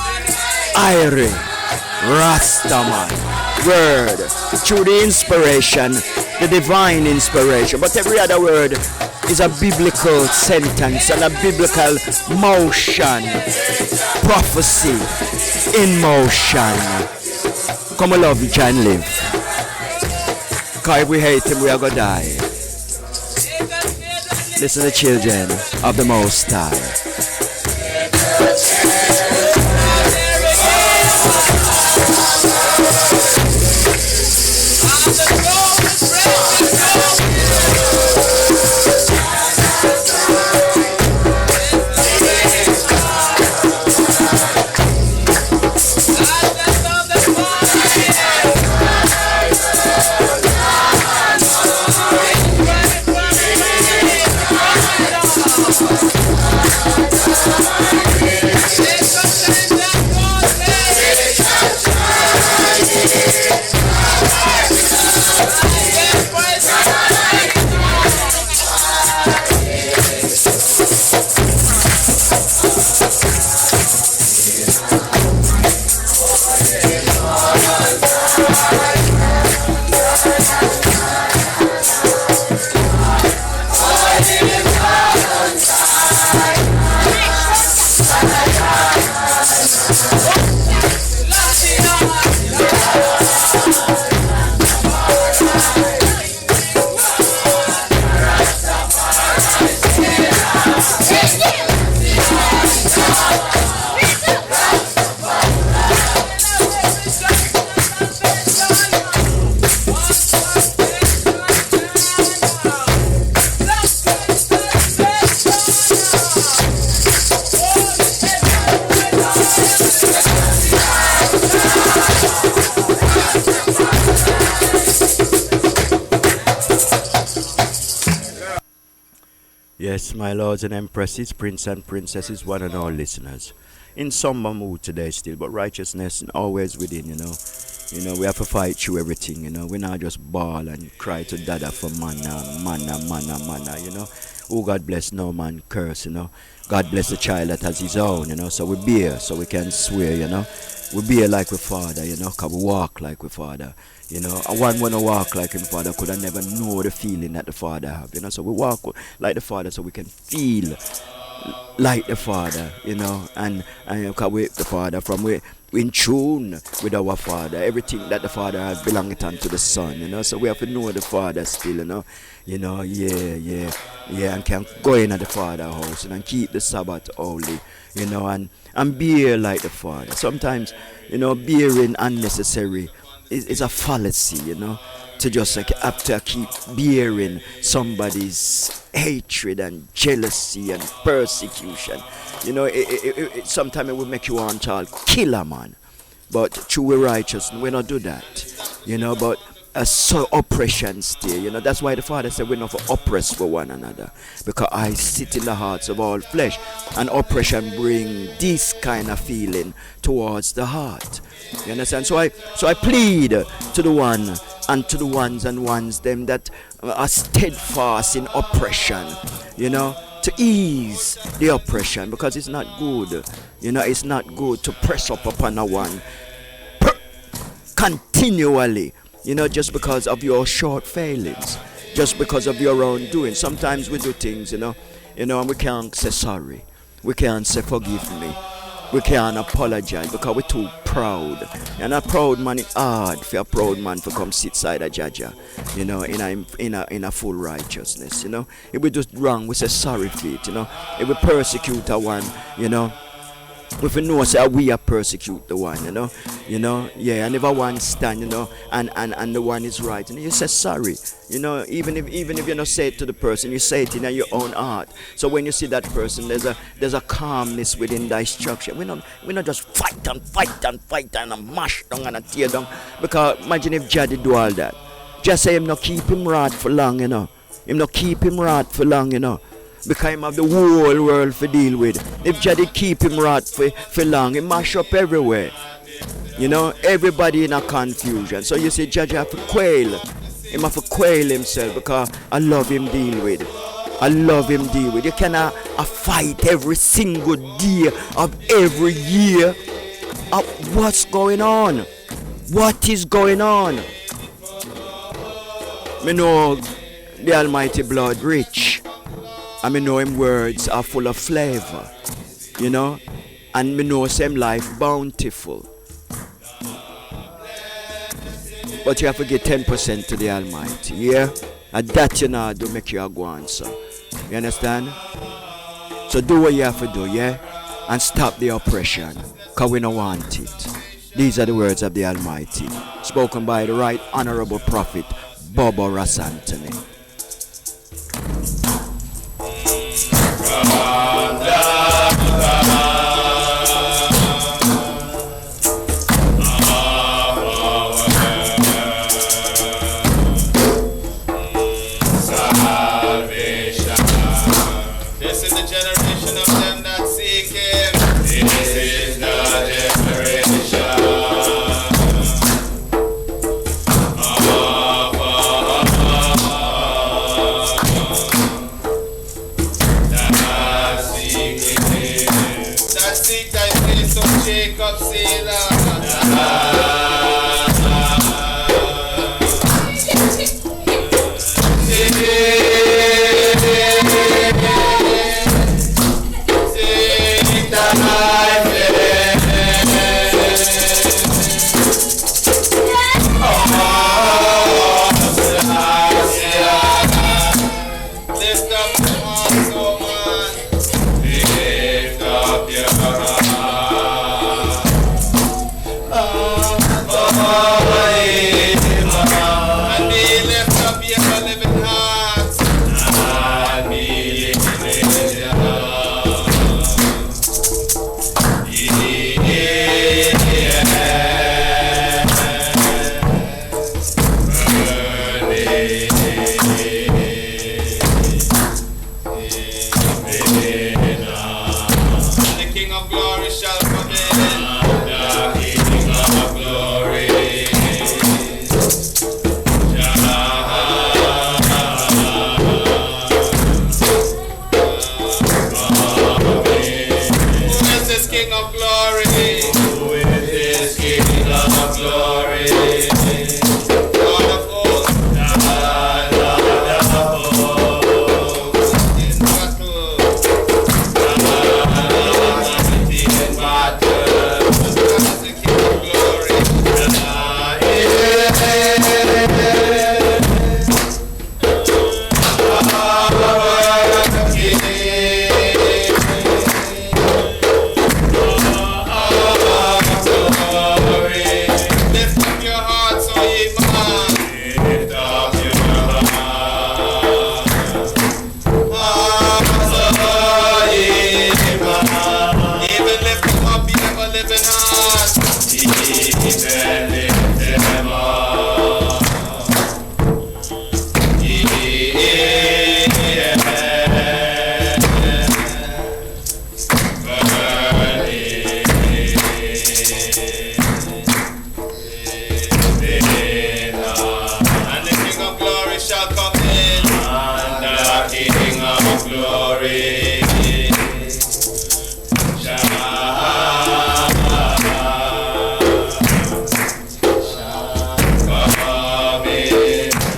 Irie, Rastaman, word, through the inspiration, the divine inspiration. But every other word is a biblical sentence and a biblical motion, prophecy in motion. Come on, love each and live. Because if we hate him, we are going to die. Listen to the children of the Most High. Yes, my lords and empresses, prince and princesses, one and all listeners. In somber mood today still, but righteousness always within, you know. You know, we have to fight through everything, you know. We not just bawl and cry to dada for manna, you know. Oh, God bless no man curse, you know. God bless the child that has his own, you know. So we bear, so we can swear, you know. We bear like we father, you know, because we walk like we father. You know, and one wanna walk like him father could have never know the feeling that the father have, you know. So we walk like the father so we can feel like the father, you know, and because we the father from we in tune with our father. Everything that the father has belongeth unto the son, you know. So we have to know the father still, you know. Yeah, and can go in at the father house and keep the Sabbath holy, you know, and bear like the father. Sometimes, you know, bearing unnecessary is a fallacy, you know, to just like have to keep bearing somebody's hatred and jealousy and persecution. You know, sometimes it will make you want to kill a man, but through righteousness we not do that, you know. But so oppression still, you know. That's why the Father said we're not for oppress for one another, because I sit in the hearts of all flesh, and oppression bring this kind of feeling towards the heart. You understand? So I plead to the one and to the ones them that are steadfast in oppression, you know, to ease the oppression, because it's not good. You know, it's not good to press up upon a one continually, you know, just because of your short failings, just because of your own doing. Sometimes we do things, you know, and we can't say sorry. We can't say forgive me. We can't apologize because we're too proud. And a proud man is hard for a proud man to come sit side of Jaja, you know, in a full righteousness, you know. If we do wrong, we say sorry for it, you know. If we persecute a one, you know, if we know say we are persecute the one, you know, yeah, and if a one stand, you know, and the one is right, and you say sorry, you know, even if you don't say it to the person, you say it in your own heart. So when you see that person, there's a calmness within that structure. We not just fight and mash down and tear down, because imagine if Jaddy do all that. Just say him not keep him right for long, you know. Him not keep him right for long, you know. Because him have the whole world to deal with. If Jaddy keep him right for long, he mash up everywhere. You know, everybody in a confusion. So you see, Judge have to quail. Him have to quail himself, because I love him deal with. You cannot fight every single day of every year. What's going on? What is going on? Me know the Almighty blood rich. I mean, know him words are full of flavor, you know, and me know same life bountiful. But you have to give 10% to the Almighty, yeah? And that you know do make you a go answer. You understand? So do what you have to do, yeah? And stop the oppression, because we don't want it. These are the words of the Almighty, spoken by the Right Honorable Prophet Bobo Antony.
This is the generation of them that seek him. This is the generation that seek him. That seek thy face, O Jacob, Selah. Lift up glory. Lord of hosts, in battle, mighty in battle, God is the King of glory. Lift up your hearts, O ye man. Lift up your hearts, O ye man. Even lift them up, ye ever living hearts. Even lift them up. And the King of glory shall come in. And the King of glory shall come in.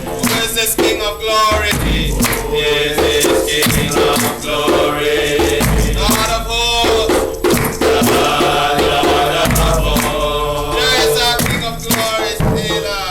Who is this King of glory? Who is this King of glory? Lord of hosts. Lord of hosts. There is our King of glory, Taylor.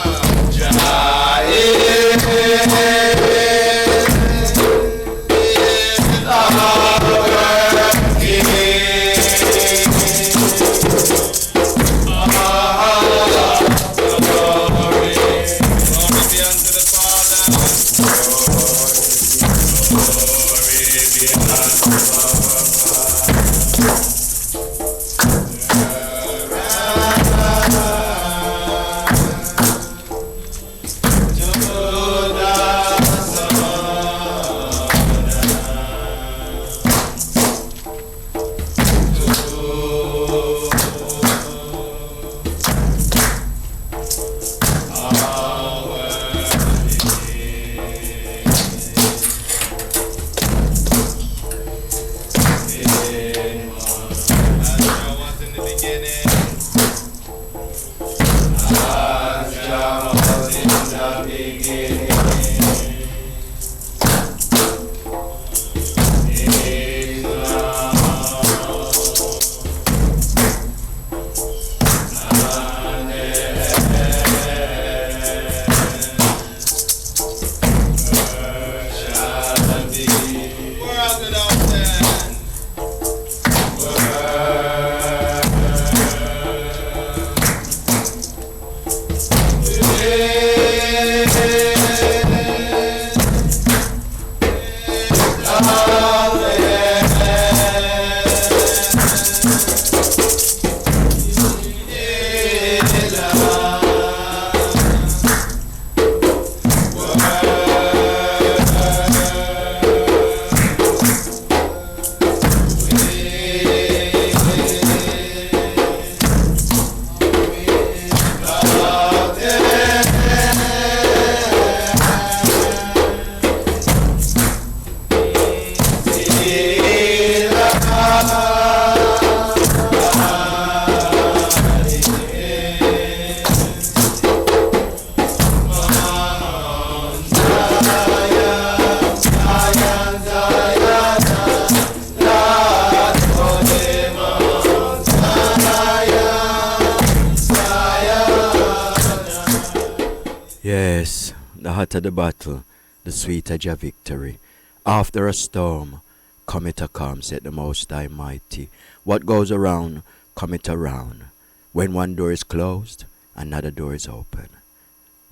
Yes, the hotter the battle, the sweeter your victory. After a storm, cometh a calm, said the Most High Mighty. What goes around, cometh around. When one door is closed, another door is open.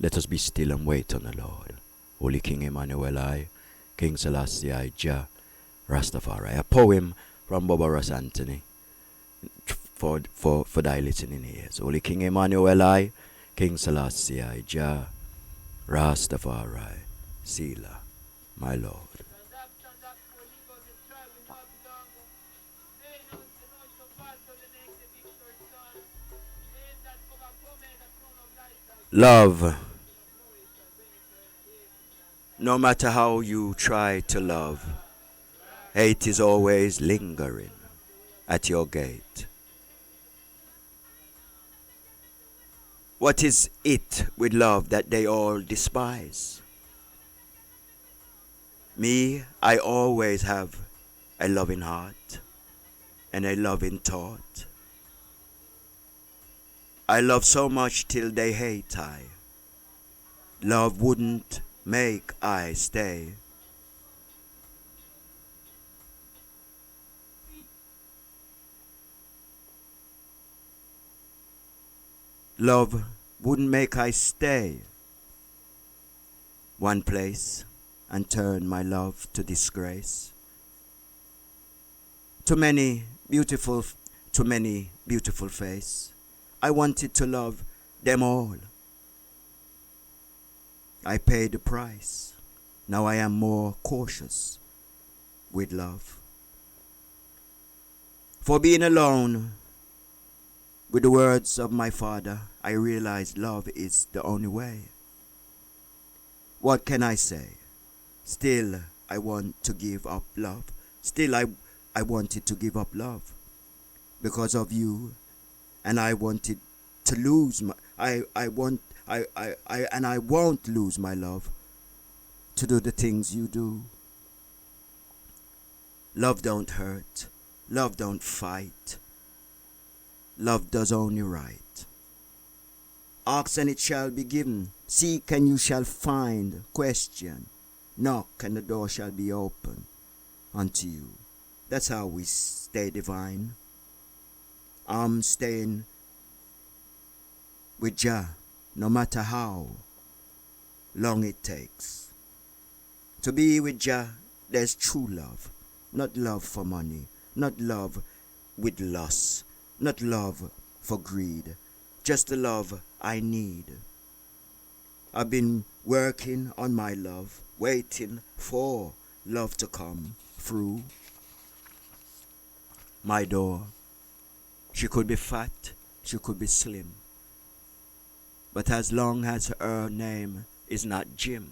Let us be still and wait on the Lord. Holy King Emmanuel I, King Selassie I, Jah, Rastafari. A poem from Bobo Antony for thy listening ears. Holy King Emmanuel I, King Selassie I, Jah, Rastafari, Selah, my Lord. Love. No matter how you try to love, hate is always lingering at your gate. What is it with love that they all despise? Me, I always have a loving heart and a loving thought. I love so much till they hate I. Love wouldn't make I stay. Love wouldn't make I stay one place and turn my love to disgrace. Too many beautiful face. I wanted to love them all. I paid the price. Now I am more cautious with love. For being alone with the words of my father, I realized love is the only way. What can I say? Still, I want to give up love. Still, I wanted to give up love because of you, and I wanted to lose my. I won't lose my love to do the things you do. Love don't hurt. Love don't fight. Love does only right. Ask and it shall be given. Seek and you shall find. Question. Knock and the door shall be open unto you. That's how we stay divine. I'm staying with Jah, no matter how long it takes. To be with Jah, there's true love. Not love for money. Not love with lust. Not love for greed. Just the love I need. I've been working on my love, waiting for love to come through my door. She could be fat, she could be slim. But as long as her name is not Jim,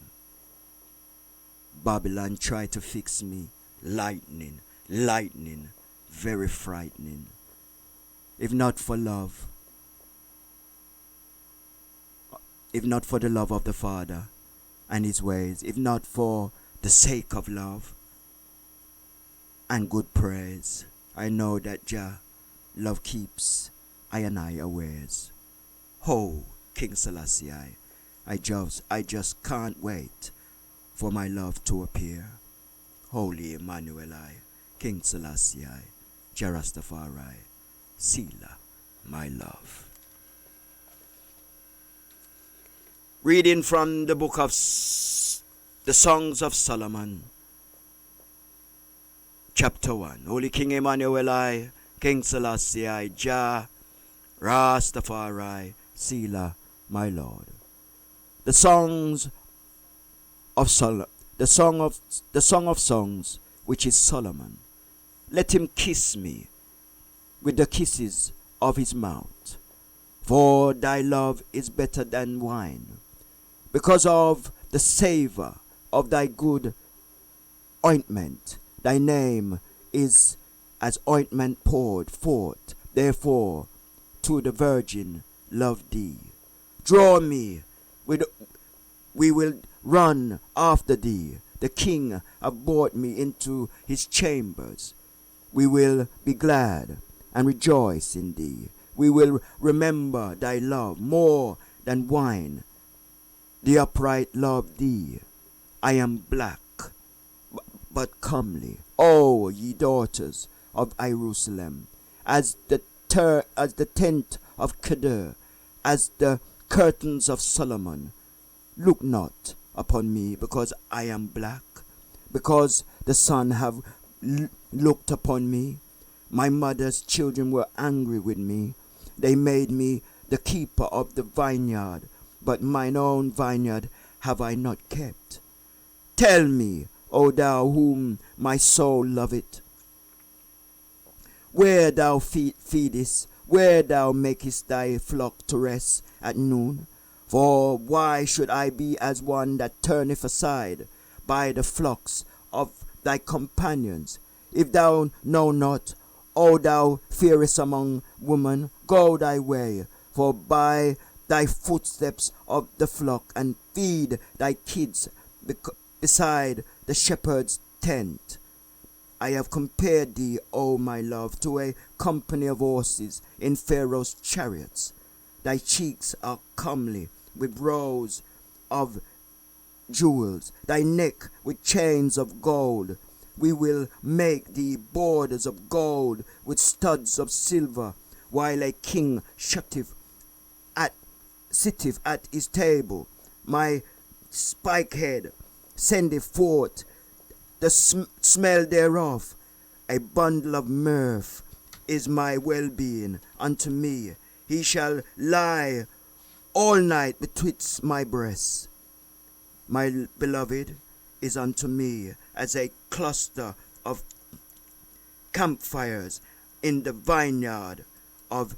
Babylon tried to fix me. Lightning, very frightening. If not for love, if not for the love of the Father and His ways, if not for the sake of love and good praise, I know that Jah, love keeps I and I awares. Oh, King Selassie, I just can't wait for my love to appear. Holy Emmanuel, King Selassie, Jah Rastafari, Selah, my love. Reading from the book of the Songs of Solomon, chapter 1. Holy King Emmanuel, King Selassie, Jah Rastafari, Selah, my Lord. The Songs of Solomon. The Song of Songs, which is Solomon. Let him kiss me with the kisses of his mouth, for thy love is better than wine. Because of the savour of thy good ointment, thy name is as ointment poured forth. Therefore, to the virgin love thee. Draw me, we will run after thee. The king hath brought me into his chambers. We will be glad and rejoice in thee. We will remember thy love more than wine. The upright love thee. I am black, but comely. O ye daughters of Jerusalem, as the tent of Kedar, as the curtains of Solomon. Look not upon me, because I am black, because the sun have looked upon me. My mother's children were angry with me. They made me the keeper of the vineyard, but mine own vineyard have I not kept. Tell me, O thou whom my soul loveth, where thou feedest, where thou makest thy flock to rest at noon. For why should I be as one that turneth aside by the flocks of thy companions? If thou know not, O thou fairest among women, go thy way, for by thy footsteps of the flock and feed thy kids beside the shepherd's tent. I have compared thee, O my love, to a company of horses in Pharaoh's chariots. Thy cheeks are comely with rows of jewels, thy neck with chains of gold. We will make thee borders of gold with studs of silver, while a king sitteth at his table. My spike head sendeth forth the smell thereof. A bundle of mirth is my well-being unto me. He shall lie all night betwixt my breasts. My beloved is unto me as a cluster of campfires in the vineyard of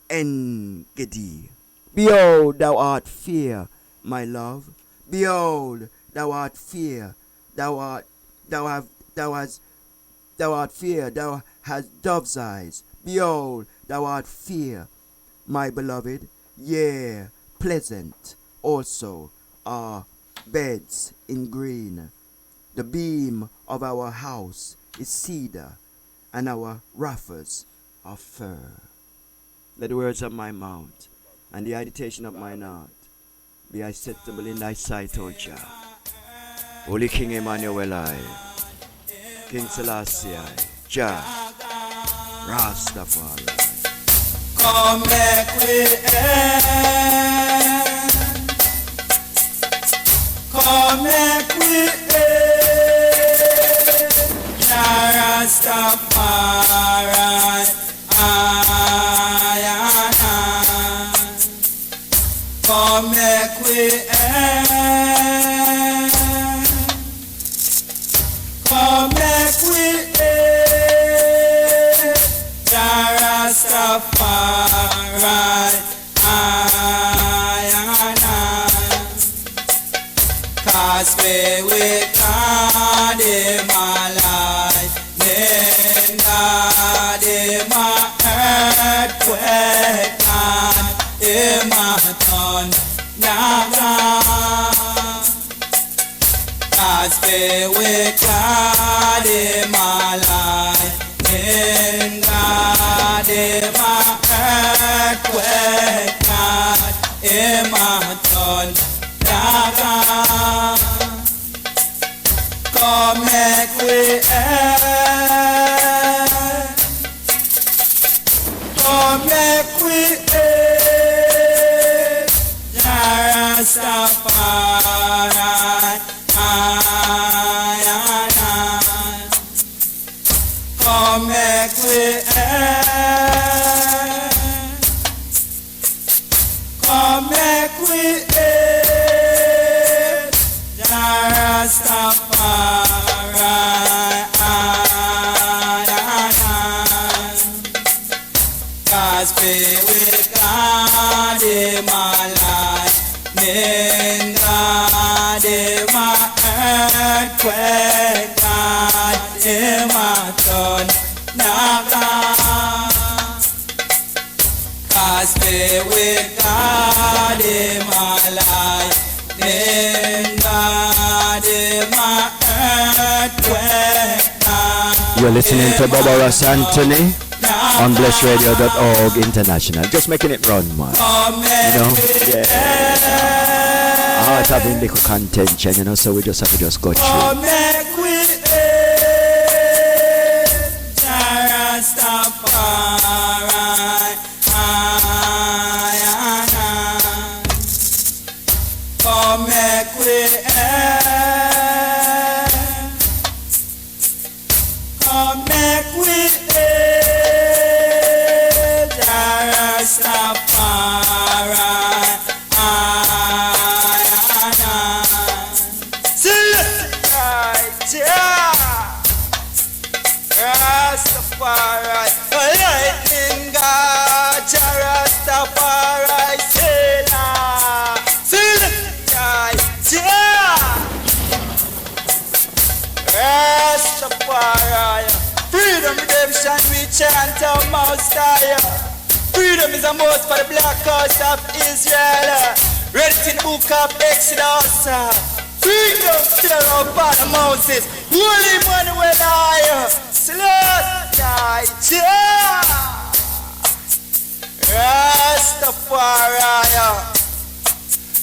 En-gedi. Behold, thou art fair, my love. Behold, thou art fair. Thou art fair. Thou hast dove's eyes. Behold, thou art fair, my beloved. Yea, pleasant also are beds in green. The beam of our house is cedar, and our rafters are fir. Let the words of my mouth and the meditation of mine heart be acceptable in thy sight, O Jah. Holy King Emmanuel, I, King Selassie, I, Jah, Rastafari.
Come back with end. Come back with end. Jah Rastafari. Come back with end. Come back with end. Jah Rastafari. Cause we with God in my life, then God in my earthquake, God in my thunder. Cause we with God in my life, then God in my earthquake, God in my thunder. Come make we end. Come make we end. Jah Rastafari. Come make we end. Come make we end. Rastafari. Cause be with God in my life, then God in my earthquake, God in my thunder. Cause be with God in my life, then God in my earthquake.
You're listening to Bobo Ross Antony on blessradio.org international. Just making it run, man. You know? Yeah. Our heart having little contention, you know, so we just have to just go through.
Come make we end. Come make we end. Rastafari. Rastafari. Lightning God. Rastafari. Rastafari, freedom, redemption, we chant our most high.
Freedom is a must for the black cause of Israel. Read it in the book of Exodus. Freedom still around upon the mountains. Holy Manuel I Slaughter Rastafari.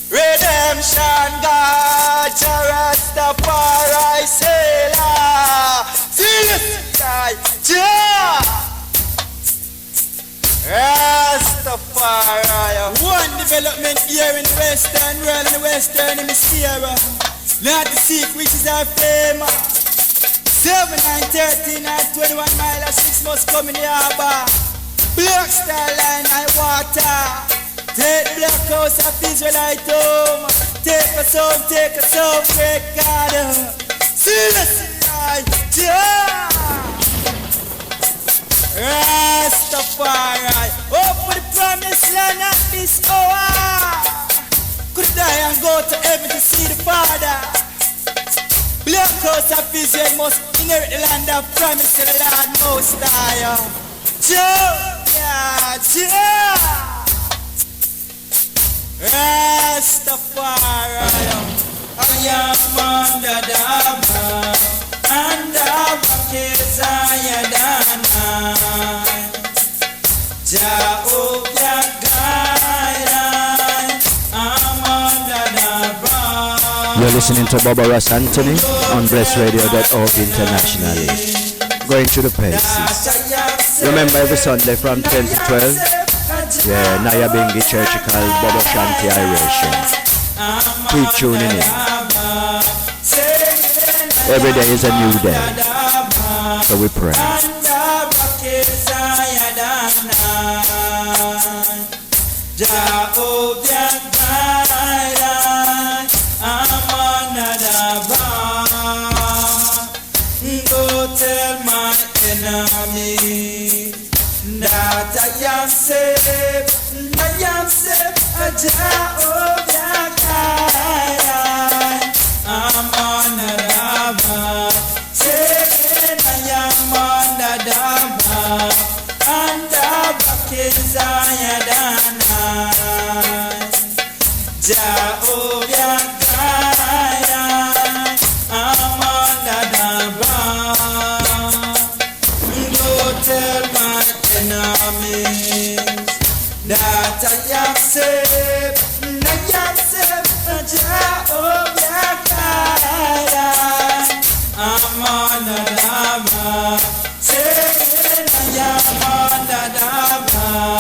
Redemption God, Rastafari, Selah, Rastafari.
One development here in the Western world and the Western Hemisphere. Not the seek which is our fame. 7, 9, 13 and 21 miles, 6 months come in the harbor. Black Star Line and water. Take black house of Israelite home. Take us home, great God. Rastafari. Hope for the promised land at this hour. Could die and go to heaven to see the Father. Black house of Israel must inherit the land of promise to the Lord Most High. Rastafari. I am under the bar, and the back is higher than I. Jehovah guide, I'm under the bar.
You're listening to Bobo Antony on blessradio.org internationally. Going through the paces. Remember every Sunday from 10 to 12. Yeah, Naya Bingi Church called Bobo Shanti Iration. Keep tuning in. Every day is a new day. So we pray.
Go tell my enemy that I am safe, Jehovah guide. I'm on the bar, saying I am on the bar, and the back is higher than I. Jehovah guide, I'm on the bar. Go tell my enemies that I am safe, Jehovah guide. I'm on the bar, saying I am on the bar,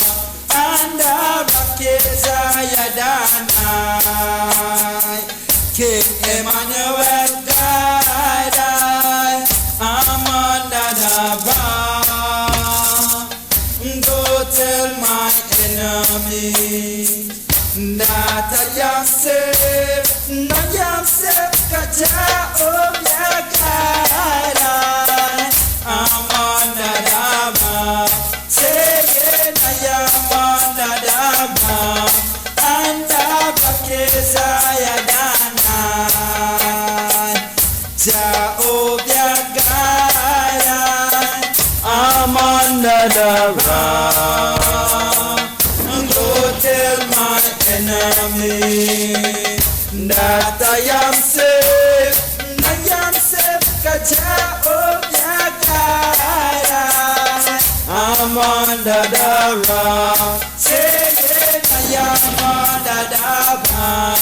and the back is higher than I. King Emmanuel guide, I'm on the bar. Go tell my enemies that I am safe, Jehovah guide. I'm on the bar, saying I am on the bar, and the back is higher than I. Jehovah guide, I'm under the bar. Go tell my enemy that I am safe, Jehovah guide. I'm under the rock, saying I am under the bar,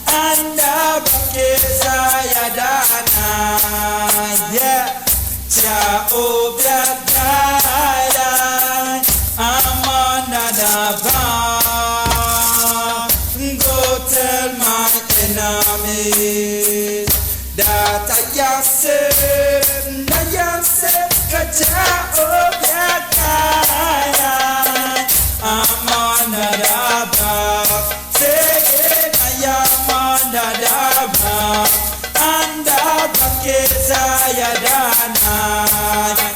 and the back is higher than I. Yeah, Jehovah guide, I'm under the bar. Go tell my enemies that I am safe, Jehovah guide. I'm under the bar, saying I am under the bar, and the back is higher than I.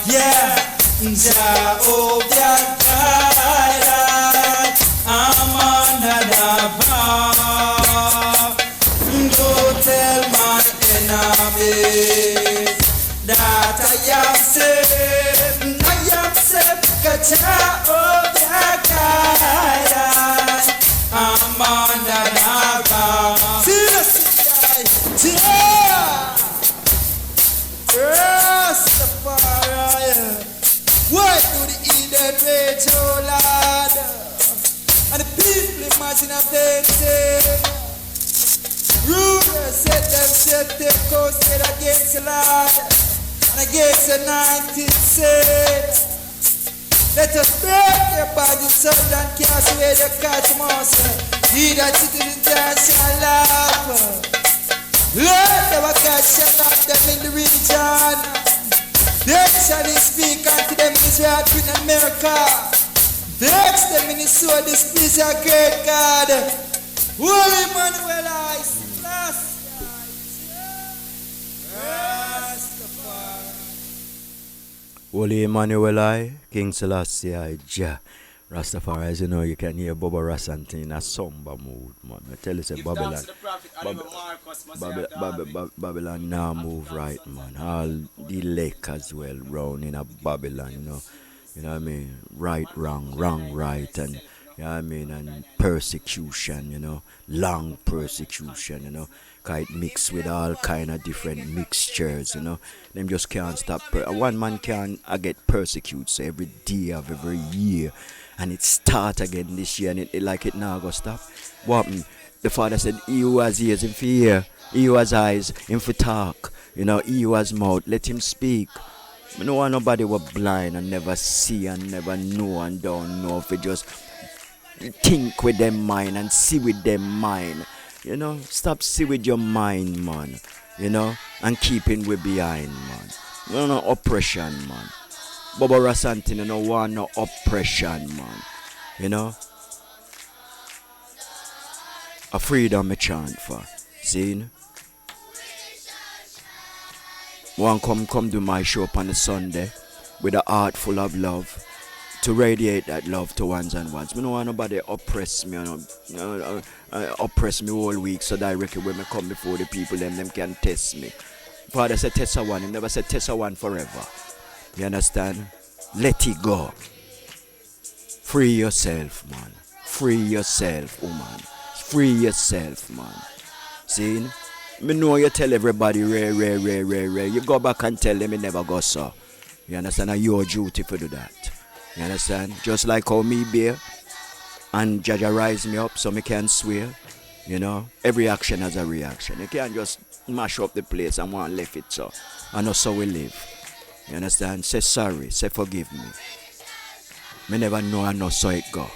Yeah, Jehovah guide, I'm under the bar. Go tell my enemies that I am safe, Jehovah guide. dead rage, oh Lord. And the people imagine a painting. Rulers set themselves their coasted against the Lord and against the 19th century. Let us break their bodies so and cast away the cosmos. He that sitteth in time shall laugh. Lord, our God shall not them in the region. Then shall he speak unto them in Israel, in America. Vex them in his soul, displease our great God. Holy Emmanuel, I
Holy Emmanuel, King Selassie, Jah. Rastafari, as you know, you can hear Bobo Antony in a somber mood, man. I tell you, say Babylon now move right, man. All the lake as well, round in a Babylon, you know. You know what I mean? Right, wrong, wrong, right, and you know what I mean, and persecution, you know, long persecution, you know, kind mixed with all kind of different mixtures, you know. Them just can't stop. One man can get persecuted so every day of every year, and it start again this year, and it like it now go stop. What happened? The Father said, "He who has ears, him for hear. He who has eyes, him for talk. You know, he who has mouth, let him speak." I don't want nobody was blind and never see and never know and don't know. If they just think with their mind and see with their mind. You know, stop see with your mind, man. You know, and keeping we behind, man. No oppression, man. Bobo Antony, no want no oppression, man. You know, a freedom me chant for. See? One come do my show up on the Sunday with a heart full of love to radiate that love to ones and ones. I don't want nobody oppress me, oppress me all week so directly when I come before the people, them can test me. Father said test a one, he never said test a one forever. You understand? Let it go. Free yourself, man. Free yourself, woman. Free yourself, man. See? Me know you tell everybody rare. You go back and tell them you never go so. You understand? It's your duty to do that. You understand? Just like how me bear and Jaja rise me up so me can swear. You know? Every action has a reaction. You can't just mash up the place and want to leave it so. And that's how we live. You understand? Say sorry. Say forgive me. Me never know and know so it go.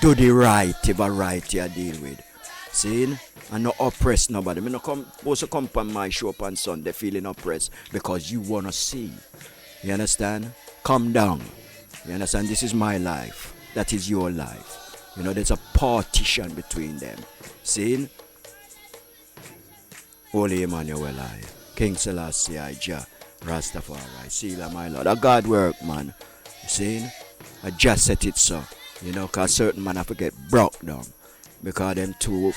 Do the right if a right you deal with. See? And not oppress nobody. Me not supposed to come on my show up on Sunday feeling oppressed because you want to see. You understand? Calm down. You understand? This is my life. That is your life. You know, there's a partition between them. See? Holy Emmanuel, King Selassie, Jah, Rastafari, Selah, my Lord. A God work, man. See? I just set it so. You know, because certain man have to get broke down. Because them too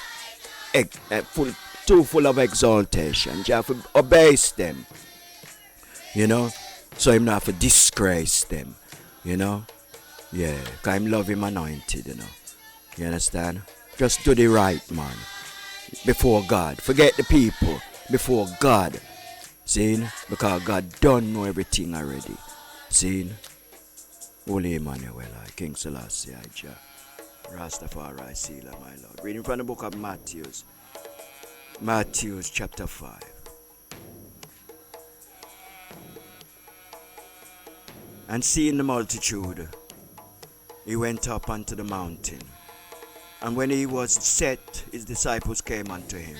full of exaltation. You have to obey them. You know? So him not have to disgrace them. You know? Yeah. Because him love him anointed, you know. You understand? Just do the right, man. Before God. Forget the people. Before God. See? Because God don't know everything already. See? Holy Emmanuel, King Selassie, Jah. Rastafari, Selah, my Lord. Reading from the book of Matthew. Matthew chapter 5. And seeing the multitude, he went up unto the mountain. And when he was set, his disciples came unto him.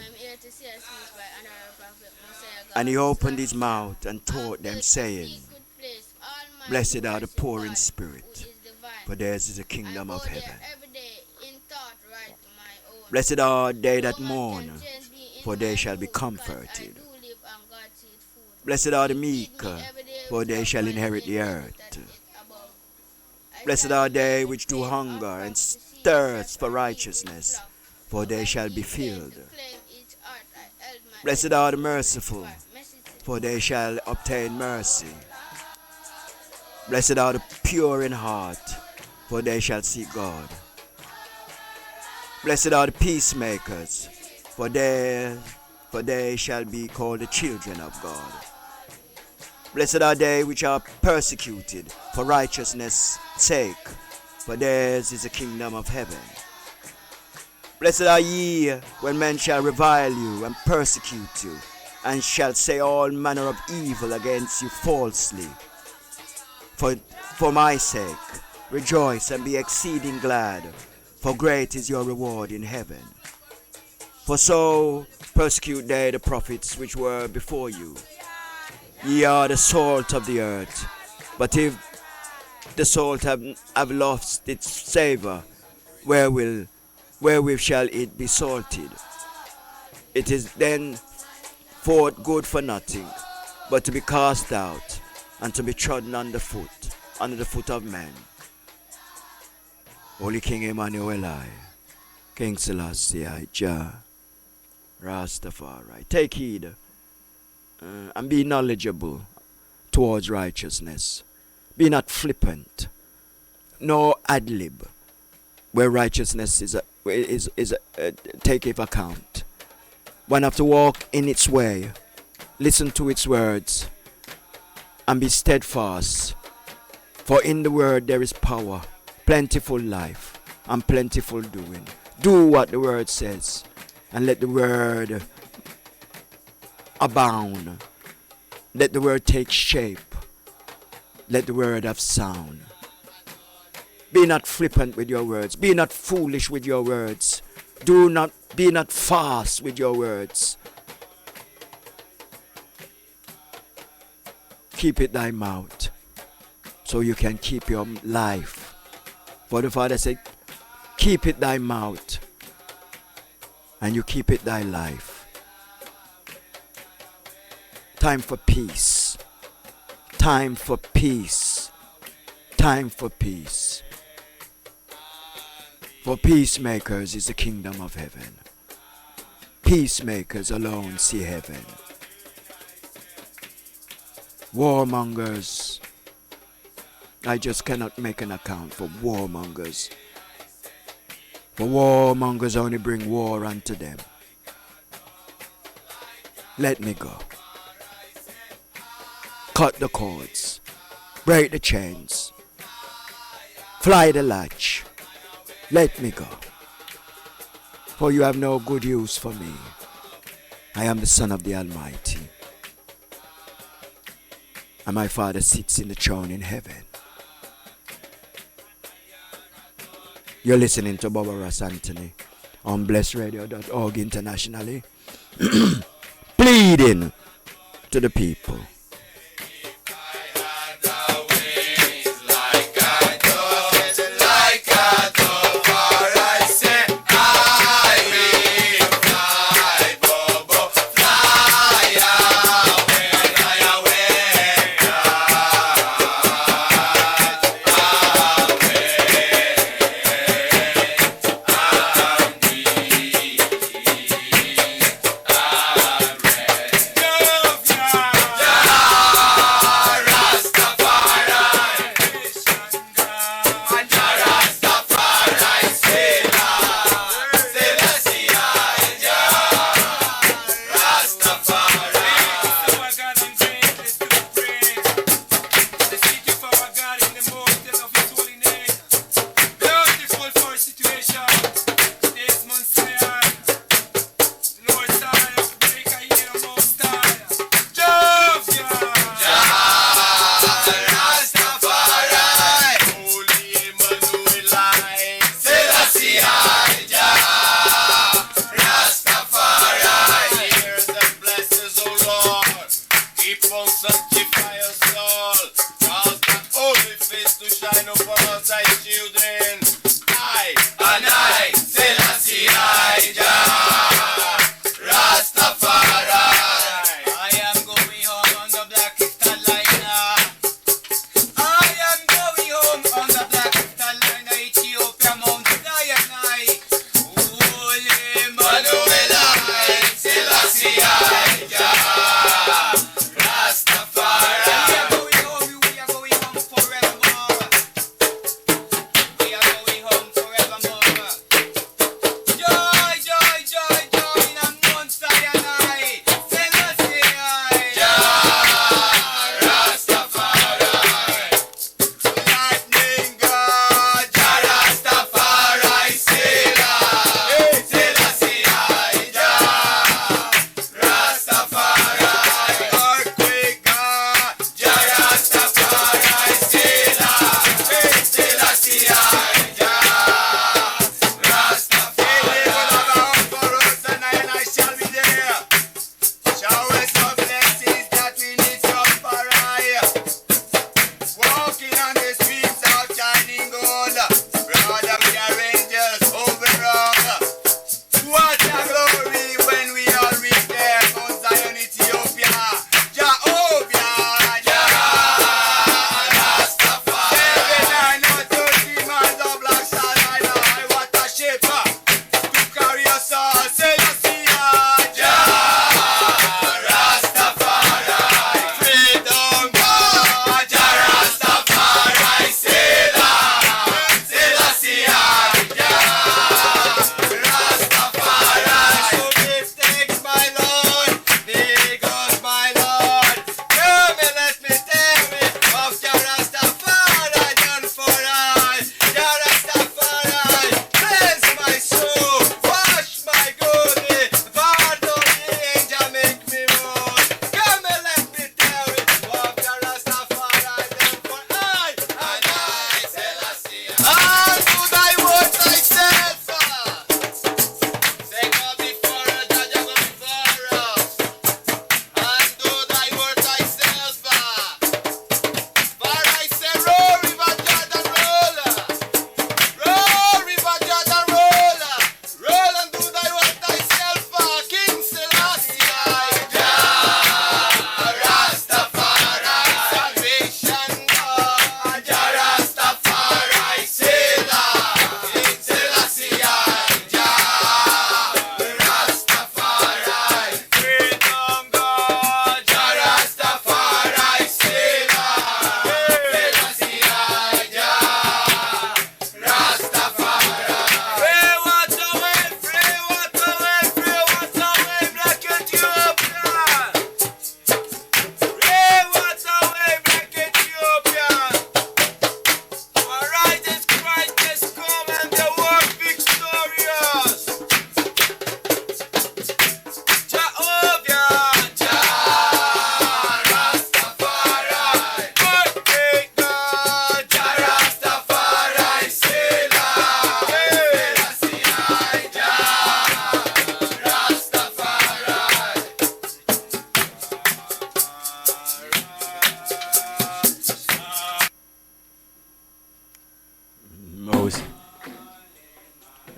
And he opened his mouth and taught them, saying, Blessed are the poor in spirit, for theirs is the kingdom of heaven. Blessed are they that mourn, for they shall be comforted. Blessed are the meek, for they shall inherit the earth. Blessed are they which do hunger and thirst for righteousness, for they shall be filled. Blessed are the merciful, for they shall obtain mercy. Blessed are the pure in heart, for they shall see God. Blessed are the peacemakers, for they shall be called the children of God. Blessed are they which are persecuted for righteousness' sake, for theirs is the kingdom of heaven. Blessed are ye when men shall revile you and persecute you, and shall say all manner of evil against you falsely. For my sake, rejoice and be exceeding glad, for great is your reward in heaven. For so persecute they the prophets which were before you. Ye are the salt of the earth, but if the salt have lost its savour, wherewith shall it be salted? It is then forth good for nothing, but to be cast out, and to be trodden under the foot of men. Holy King Emmanuel, King Selassie, Jah, Rastafari. Take heed and be knowledgeable towards righteousness. Be not flippant, nor ad-lib, where righteousness is taketh account. One have to walk in its way, listen to its words, and be steadfast. For in the word there is power, plentiful life, and plentiful doing. Do what the word says, and let the word abound. Let the word take shape. Let the word have sound. Be not flippant with your words. Be not foolish with your words. Be not fast with your words. Keep it thy mouth, so you can keep your life. For the Father said, keep it thy mouth, and you keep it thy life. Time for peace. Time for peace. Time for peace. For peacemakers is the kingdom of heaven. Peacemakers alone see heaven. Warmongers, I just cannot make an account for warmongers. For warmongers only bring war unto them. Let me go. Cut the cords. Break the chains. Fly the latch. Let me go. For you have no good use for me. I am the Son of the Almighty. And my Father sits in the throne in heaven. You're listening to Bobo Antony on blessradio.org internationally. Pleading to the people.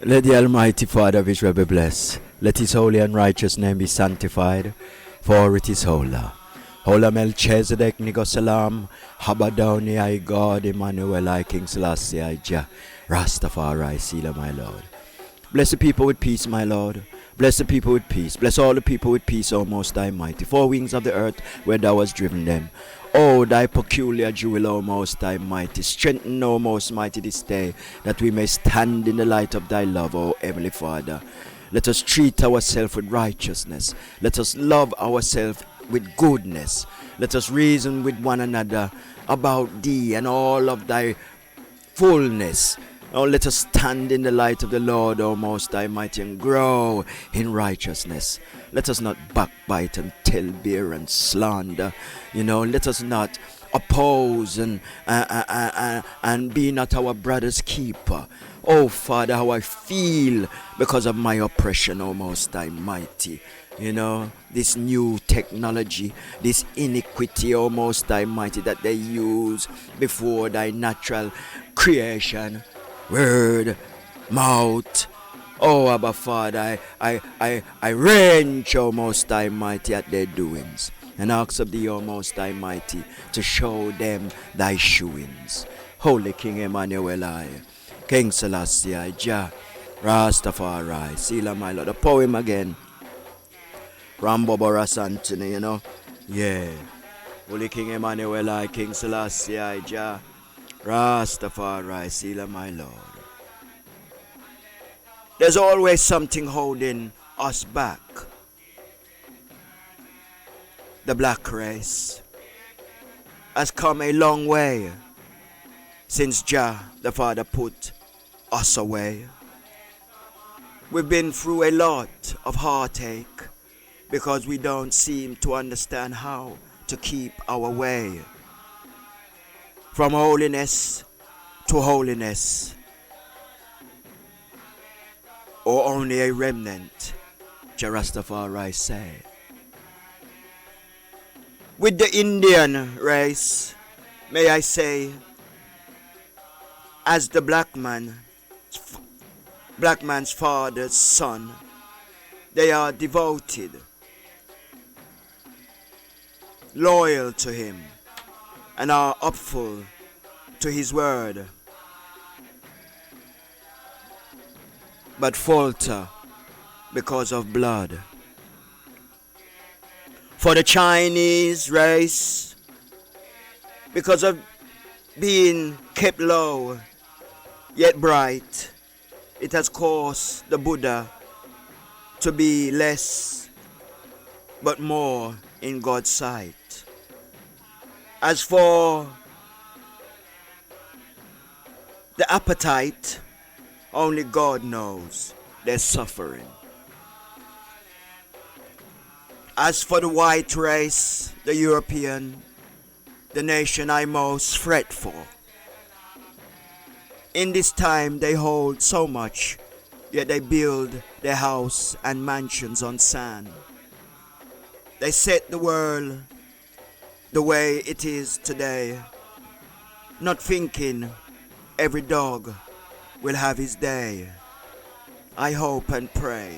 Let the Almighty Father of Israel be blessed. Let his holy and righteous name be sanctified, for it is holy. Hola Melchizedek, Nigosalam, Habadoni, I God, Emmanuel, I King Selassie, I Jah, Rastafari, Sela, my Lord. Bless the people with peace, my Lord. Bless the people with peace. Bless all the people with peace, O Most High Mighty. Four wings of the earth where thou hast driven them. O thy peculiar jewel, O Most High Mighty. Strengthen, O Most Mighty, this day, that we may stand in the light of thy love, O Heavenly Father. Let us treat ourselves with righteousness. Let us love ourselves with goodness. Let us reason with one another about thee and all of thy fullness. Oh, let us stand in the light of the Lord, O Most High Mighty, and grow in righteousness. Let us not backbite and tale-bear and slander. Let us not oppose and be not our brother's keeper. Oh, Father, how I feel because of my oppression, O Most High Mighty. This new technology, this iniquity, O Most High Mighty, that they use before thy natural creation. Word, mouth. Oh, Abba Father, I wrench, O Most High Mighty, at their doings, and ask of thee, O Most High Mighty, to show them thy shewings. Holy King Emmanuel, I, King Selassie, I, Jah, Rastafari, Sela, my Lord. A poem again. From Bobo Antony, Yeah. Holy King Emmanuel, I, King Selassie, I, Jah, Rastafari, Sela, my Lord. There's always something holding us back. The black race has come a long way since Jah, the Father, put us away. We've been through a lot of heartache because we don't seem to understand how to keep our way from holiness to holiness, or only a remnant, Jah Rastafari say. With the Indian race, may I say, as the black man's father's son, they are devoted, loyal to him, and are upful to his word, but falter because of blood. For the Chinese race, because of being kept low yet bright, it has caused the Buddha to be less but more in God's sight. As for the appetite, only God knows their suffering. As for the white race, the European, the nation I most fret for, in this time they hold so much, yet they build their house and mansions on sand. They set the world the way it is today, not thinking every dog will have his day. I hope and pray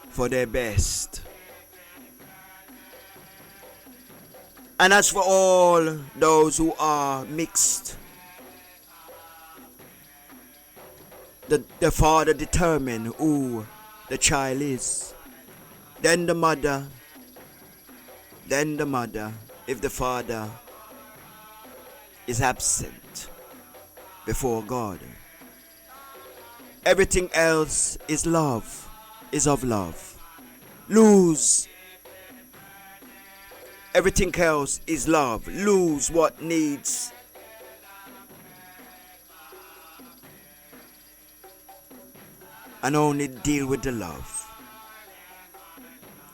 for their best. And as for all those who are mixed, the father determine who the child is. Then the mother, if the father is absent before God. Everything else is love, is of love. Lose. Everything else is love. Lose what needs. And only deal with the love.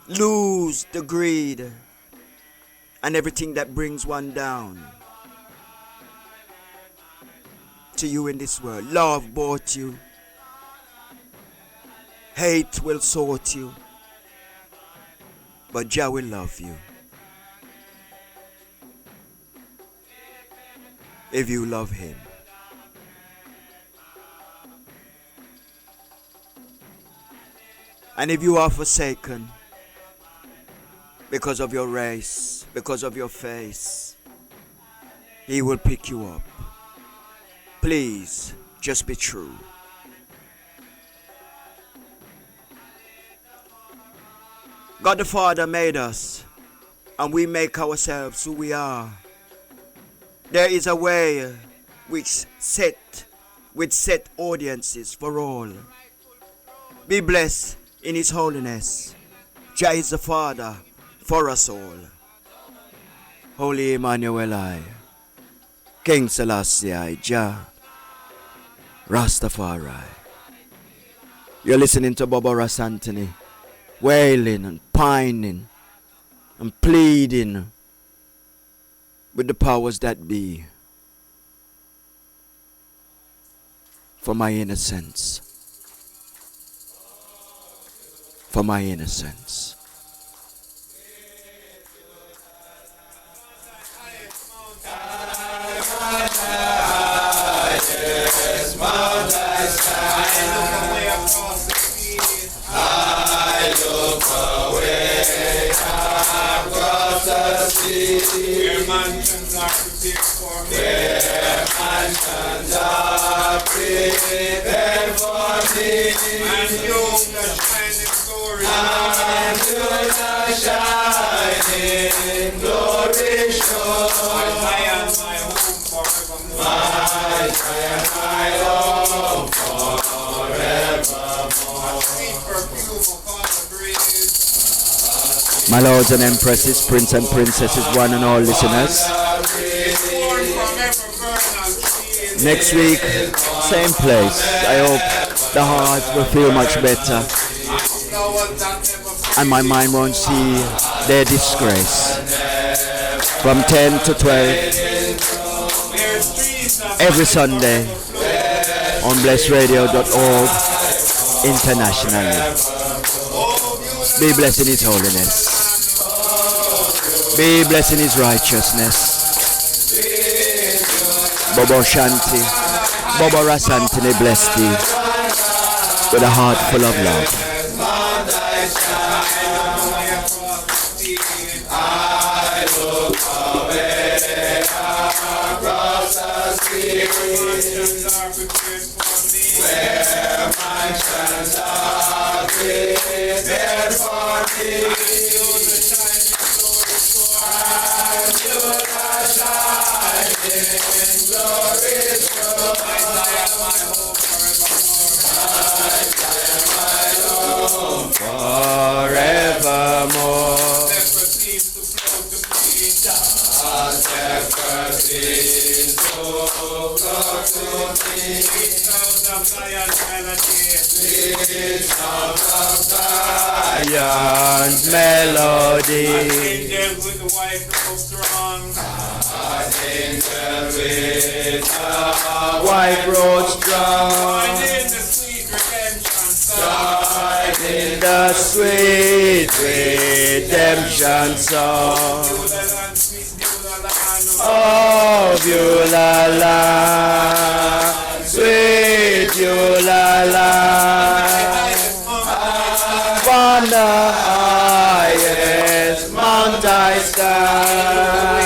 Lose the greed and everything that brings one down to you in this world. Love bought you. Hate will sort you. But Jah will love you if you love him. And if you are forsaken because of your race, because of your face, He will pick you up. Please, just be true. God the Father made us, and we make ourselves who we are. There is a way with set audiences for all. Be blessed in His holiness. Jah is the Father for us all. Holy Emmanuel I, King Selassie I, Jah, Rastafari. You're listening to Bobo Antony, wailing and pining and pleading with the powers that be for my innocence. For my innocence. I look away across the sea, where mansions are prepared for me. Where mansions are prepared for me. And you the shining glory. And you the shining glory show. My home forevermore. My Zion, my home forevermore. Sweet perfume upon the breeze. My lords and empresses, prince and princesses, one and all listeners. Next week, same place. I hope the heart will feel much better and my mind won't see their disgrace. From 10 to 12 every Sunday on blessradio.org internationally. Be blessed in His holiness. Be blessed in His righteousness. Bobo Shanti, Bobo Rasantini bless thee with a heart full of love. I look away across the sea, where my chance are prepared for me. And you the shining glory show. Forevermore. Zion's melody. Angels with the white robe strong. Angels with the white robe strong. In the sweet redemption song. In the sweet redemption song. Oh, Beulah land, sweet Beulah land, on the highest mount I stand.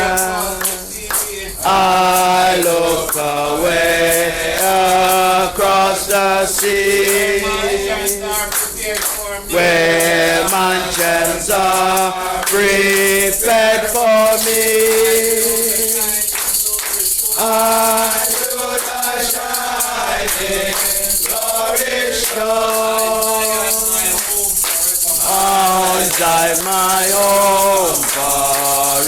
I look away across the sea, where mansions are prepared for me. I do the shining glory show. On my home forevermore.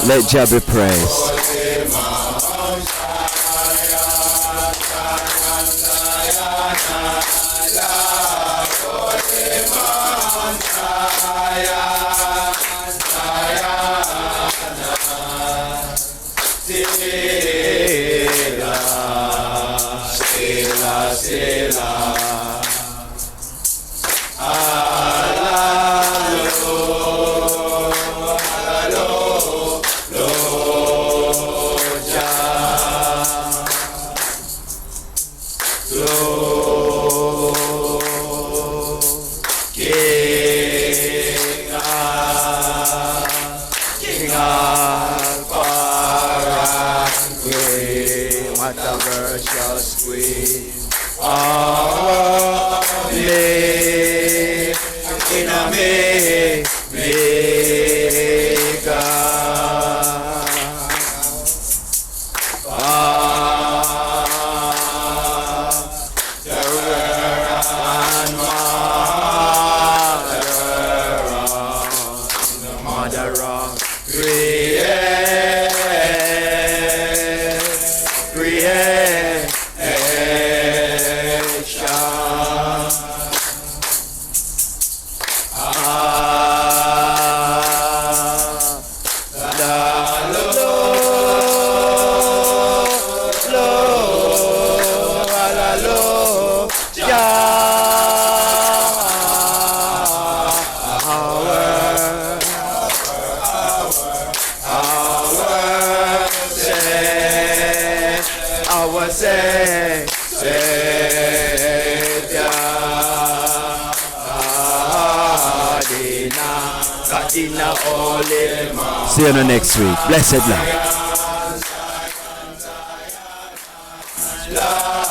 Let Jah be praised. Father of creation. See you next week. Blessed love.